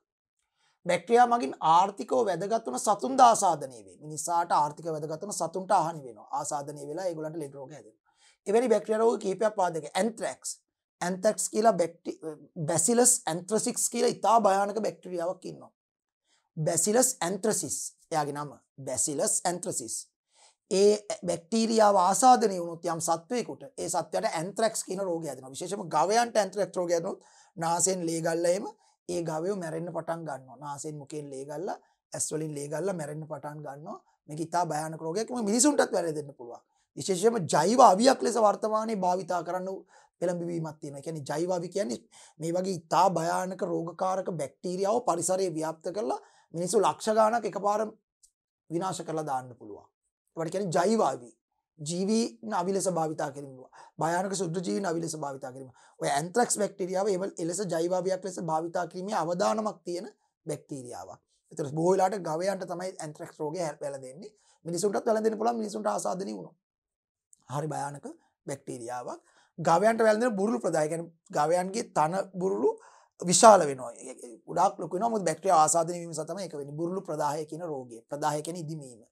බැක්ටීරියා මගින් ආර්ථිකව වැදගත් වන සතුන් ආසාදනය වේ. මිනිසාට ආර්ථිකව වැදගත් වන සතුන්ට හානි වෙනවා. ආසාදනය වෙලා ඒගොල්ලන්ට ලෙඩ රෝග හැදෙනවා. එවැනි බැක්ටීරියා රෝග කිහිපයක් පාදක ඇන්ත්‍රැක්ස්. ඇන්ත්‍රැක්ස් කියලා බැසිලස් ඇන්ත්‍රසික්ස් කියලා ඉතා භයානක බැක්ටීරියාවක් ඉන්නවා. බැසිලස් ඇන්ත්‍රසිස් එයාගේ නම බැසිලස් ඇන්ත්‍රසිස්. ඒ බැක්ටීරියාව ආසාදනය වුණොත් යම් සත්වයකට ඒ සත්වයට ඇන්ත්‍රැක්ස් කියන රෝගය හැදෙනවා. විශේෂයෙන්ම ගවයන්ට ඇන්ත්‍රැක්ස් රෝගය හැදුනොත් නාසයෙන් ලේ ගල්ලා එහෙම ඒ ගවයෝ මැරෙන්න පටන් ගන්නවා. නාසයෙන් මුඛයෙන් ලේ ගල්ලා ඇස් වලින් ලේ ගල්ලා මැරෙන්න පටන් ගන්නවා. මේක ඉතා භයානක රෝගයක්. මිනිසුන්ටත් වැළඳෙන්න පුළුවන්. විශේෂයෙන්ම ජෛව අවියක් ලෙස වර්තමානයේ භාවිතා කරන්න පෙළඹවීමක් තියෙනවා. ඒ කියන්නේ ජෛව අවි කියන්නේ මේ වගේ ඉතා භයානක රෝගකාරක බැක්ටීරියාව පරිසරයේ ව්‍යාප්ත කරලා මිනිස්සු ලක්ෂ ගාණක් එකපාර විනාශ කරලා දාන්න පුළුවන්. ඒවට කියන්නේ ජෛව අවි. ජීවීන් අවි ලෙස භාවිතා කිරීම. භයානක සුද්ධ ජීවීන් අවි ලෙස භාවිතා කිරීම. ඔය ඇන්ත්‍රැක්ස් බැක්ටීරියාව එලෙස ජෛව අවියක් ලෙස භාවිතා කිරීමේ අවදානමක් තියෙන බැක්ටීරියාවක්. ඒතර බොහෝ වෙලාවට ගවයන්ට තමයි ඇන්ත්‍රැක්ස් රෝගය වැළඳෙන්නේ. මිනිසුන්ටත් වැළඳෙන්න පුළුවන්. මිනිසුන්ට ආසාදනය වුණොත්. හරි භයානක බැක්ටීරියාවක්. ගවයන්ට වැළඳෙන බුරුළු ප්‍රදාය කියන්නේ ගවයන්ගේ තන බුරුළු විශාල වෙනවා. ගොඩාක් ලොකු වෙනවා. මොකද බැක්ටීරියා ආසාදනය වීම නිසා තමයි ඒක වෙන්නේ. බුරුළු ප්‍රදාහය කියන රෝගය. ප්‍රදාහය කියන්නේ ඉදිමීම.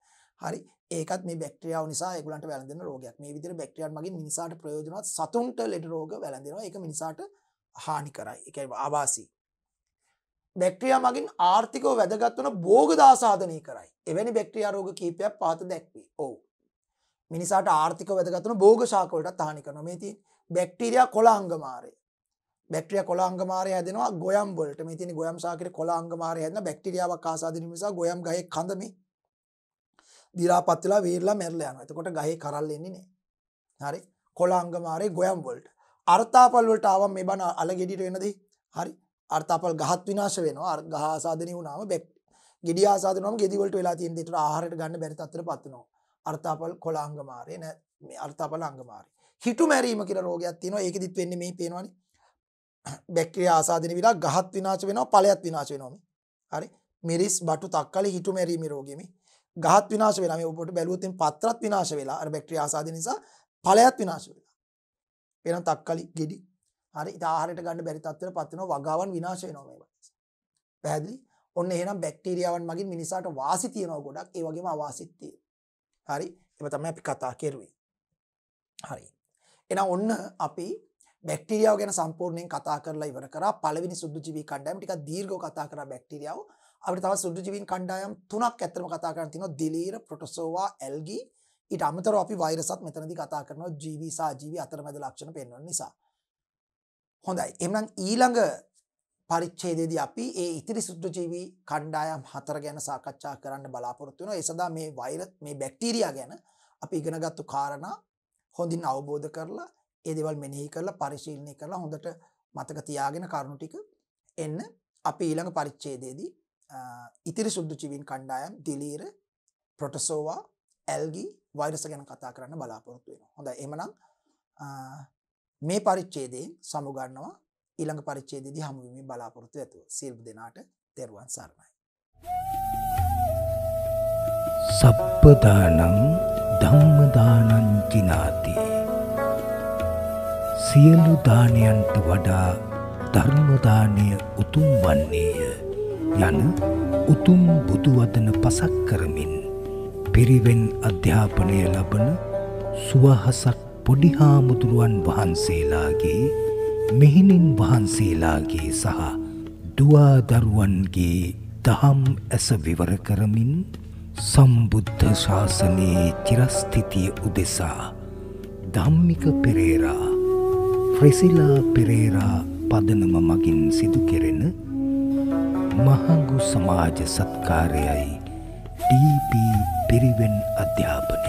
හරි. ඒකත් මේ බැක්ටීරියාව නිසා ඒගොල්ලන්ට වැළඳෙන රෝගයක්. මේ විදිහට බැක්ටීරියාන් මගින් මිනිසාට ප්‍රයෝජනවත් සතුන්ට ලෙඩ රෝග වැළඳෙනවා. ඒක මිනිසාට හානි කරයි. ඒ කියන්නේ ආවාසී. බැක්ටීරියා මගින් ආර්ථිකව වැදගත් වන භෝග දාසාදනය කරයි. එවැනි බැක්ටීරියා රෝග කීපයක් පහත දැක්වේ. ඔව්. මිනිසාට ආර්ථිකව වැදගත් වන භෝග ශාක වලටත් හානි කරනවා. මේ තියෙන බැක්ටීරියා කොළ අංගමාරය. බැක්ටීරියා කොළ අංගමාරය හැදෙනවා ගොයම් වලට. මේ තියෙන ගොයම් ශාකයේ කොළ අංගමාරය හැදෙන බැක්ටීරියාවක් ආසාදනය නිසා ගොයම් ගහේ කඳ මේ දිරාපත් වෙලා වීරලා මැරලා යනවා. එතකොට ගහේ කරල් එන්නේ නැහැ. හරි. කොළ අංගමාරේ ගොයම් වලට. අර්ථාපල් වලට ආවම මේ බන අලගෙඩියට වෙනද? හරි. අර්ථාපල් ගහත් විනාශ වෙනවා. ගහ ආසාදනය වුණාම ගෙඩිය ආසාදනය වුණාම ගෙඩි වලට වෙලා තියෙන දෙයට ආහාරයට ගන්න බැරි තත්ත්වයටපත් වෙනවා. අර්ථාපල් කොළ අංගමාරේ නෑ මේ අර්ථාපල් අංගමාරේ. හිටු මැරීම කියලා රෝගයක් තියෙනවා. ඒකෙදිත් වෙන්නේ මේ පේනවනේ. බැක්ටීරියා ආසාදනය විලා ගහත් විනාශ වෙනවා, ඵලයත් විනාශ වෙනවා මේ. හරි. මිරිස්, බටු, තක්කලි හිටු මැරීමේ රෝගෙ මේ. ගහත් විනාශ වෙලා මේ ඔබට බැලුවොත් එම් පත්‍රත් විනාශ වෙලා අර බැක්ටීරියා ආසාදනය නිසා ඵලයත් විනාශ වෙලා. වෙන තක්කලි ගෙඩි. හරි. ඉත ආහාරයට ගන්න බැරි තත්ත්වයටපත් වෙනවා. වගාවන් විනාශ වෙනවා මේ වගේ. පැහැදිලි? ඔන්න එහෙනම් බැක්ටීරියාවන් මගින් මිනිසාට වාසි තියෙනවා ගොඩක්. ඒ වගේම අවාසිත් තියෙනවා. හරි. ඒක තමයි අපි කතා කරුවේ. හරි. එහෙනම් ඔන්න අපි බැක්ටීරියාව ගැන සම්පූර්ණයෙන් කතා කරලා ඉවර කරා. පළවෙනි සුද්ධජීවී කණ්ඩායම ටිකක් දීර්ඝව කතා කරා බැක්ටීරියාව. අපිට තව සුද්ධජීවීන් කණ්ඩායම් තුනක් ඇත්තටම කතා කරන්න තියෙනවා. දිලීර, ප්‍රොටෝසෝවා, ඇල්ගී. ඊට අමතරව අපි වෛරසත් මෙතනදී කතා කරනවා. ජීවී සහ අජීවී අතරමැද ලක්ෂණ පෙන්වන නිසා. හොඳයි. එහෙනම් ඊළඟ පරිච්ඡේදයේදී අපි ඒ ඉතිරි සුද්ධජීවී කණ්ඩායම් 4 ගැන සාකච්ඡා කරන්න බලාපොරොත්තු වෙනවා. ඒ සඳහා මේ බැක්ටීරියා ගැන අපි ඉගෙනගත්තු කාරණා හොඳින් අවබෝධ කරලා ඒ දේවල් මෙනෙහි කරලා පරිශීලනය කරලා හොඳට මතක තියාගෙන කරුණු ටික එන්න අපි ඊළඟ පරිච්ඡේදයේදී ඉතිරි සුද්ධජීවීන් කණ්ඩායම් දිලීර, ප්‍රොටෝසෝවා, ඇල්ගී වෛරස ගැන කතා කරන්න බලාපොරොත්තු වෙනවා. හොඳයි. එහෙමනම් මේ පරිච්ඡේදයෙන් සමුගන්නවා ඊළඟ පරිච්ඡේදයේදී හමු වෙමින් බලාපොරොත්තු වෙතුව. සියලු දෙනාට තෙරුවන් සරණයි. සප්පදානං ධම්මදානං කිනාති. සියලු දානයන්ට වඩා ධර්ම දානය උතුම් වන්නේය යන උතුම් බුදු වදන පසක් කරමින් පිරිවෙන් අධ්‍යාපනය ලබන සුවහසක් පොඩි හාමුදුරුවන් වහන්සේලාගේ මෙහිණින් වහන්සේලාගේ සහ දුවා දරුවන්ගේ දහම් ඇස විවර කරමින් සම්බුද්ධ ශාසනයේ චිරස්ථිතිය උදෙසා ධම්මික පෙරේරා, ෆ්‍රෙසිලා පෙරේරා පදනම මගින් සිදු කෙරෙන මහඟු සමාජ සත්කාරයයි ඩී.පී. පිරිවෙන් අධ්‍යාපනය.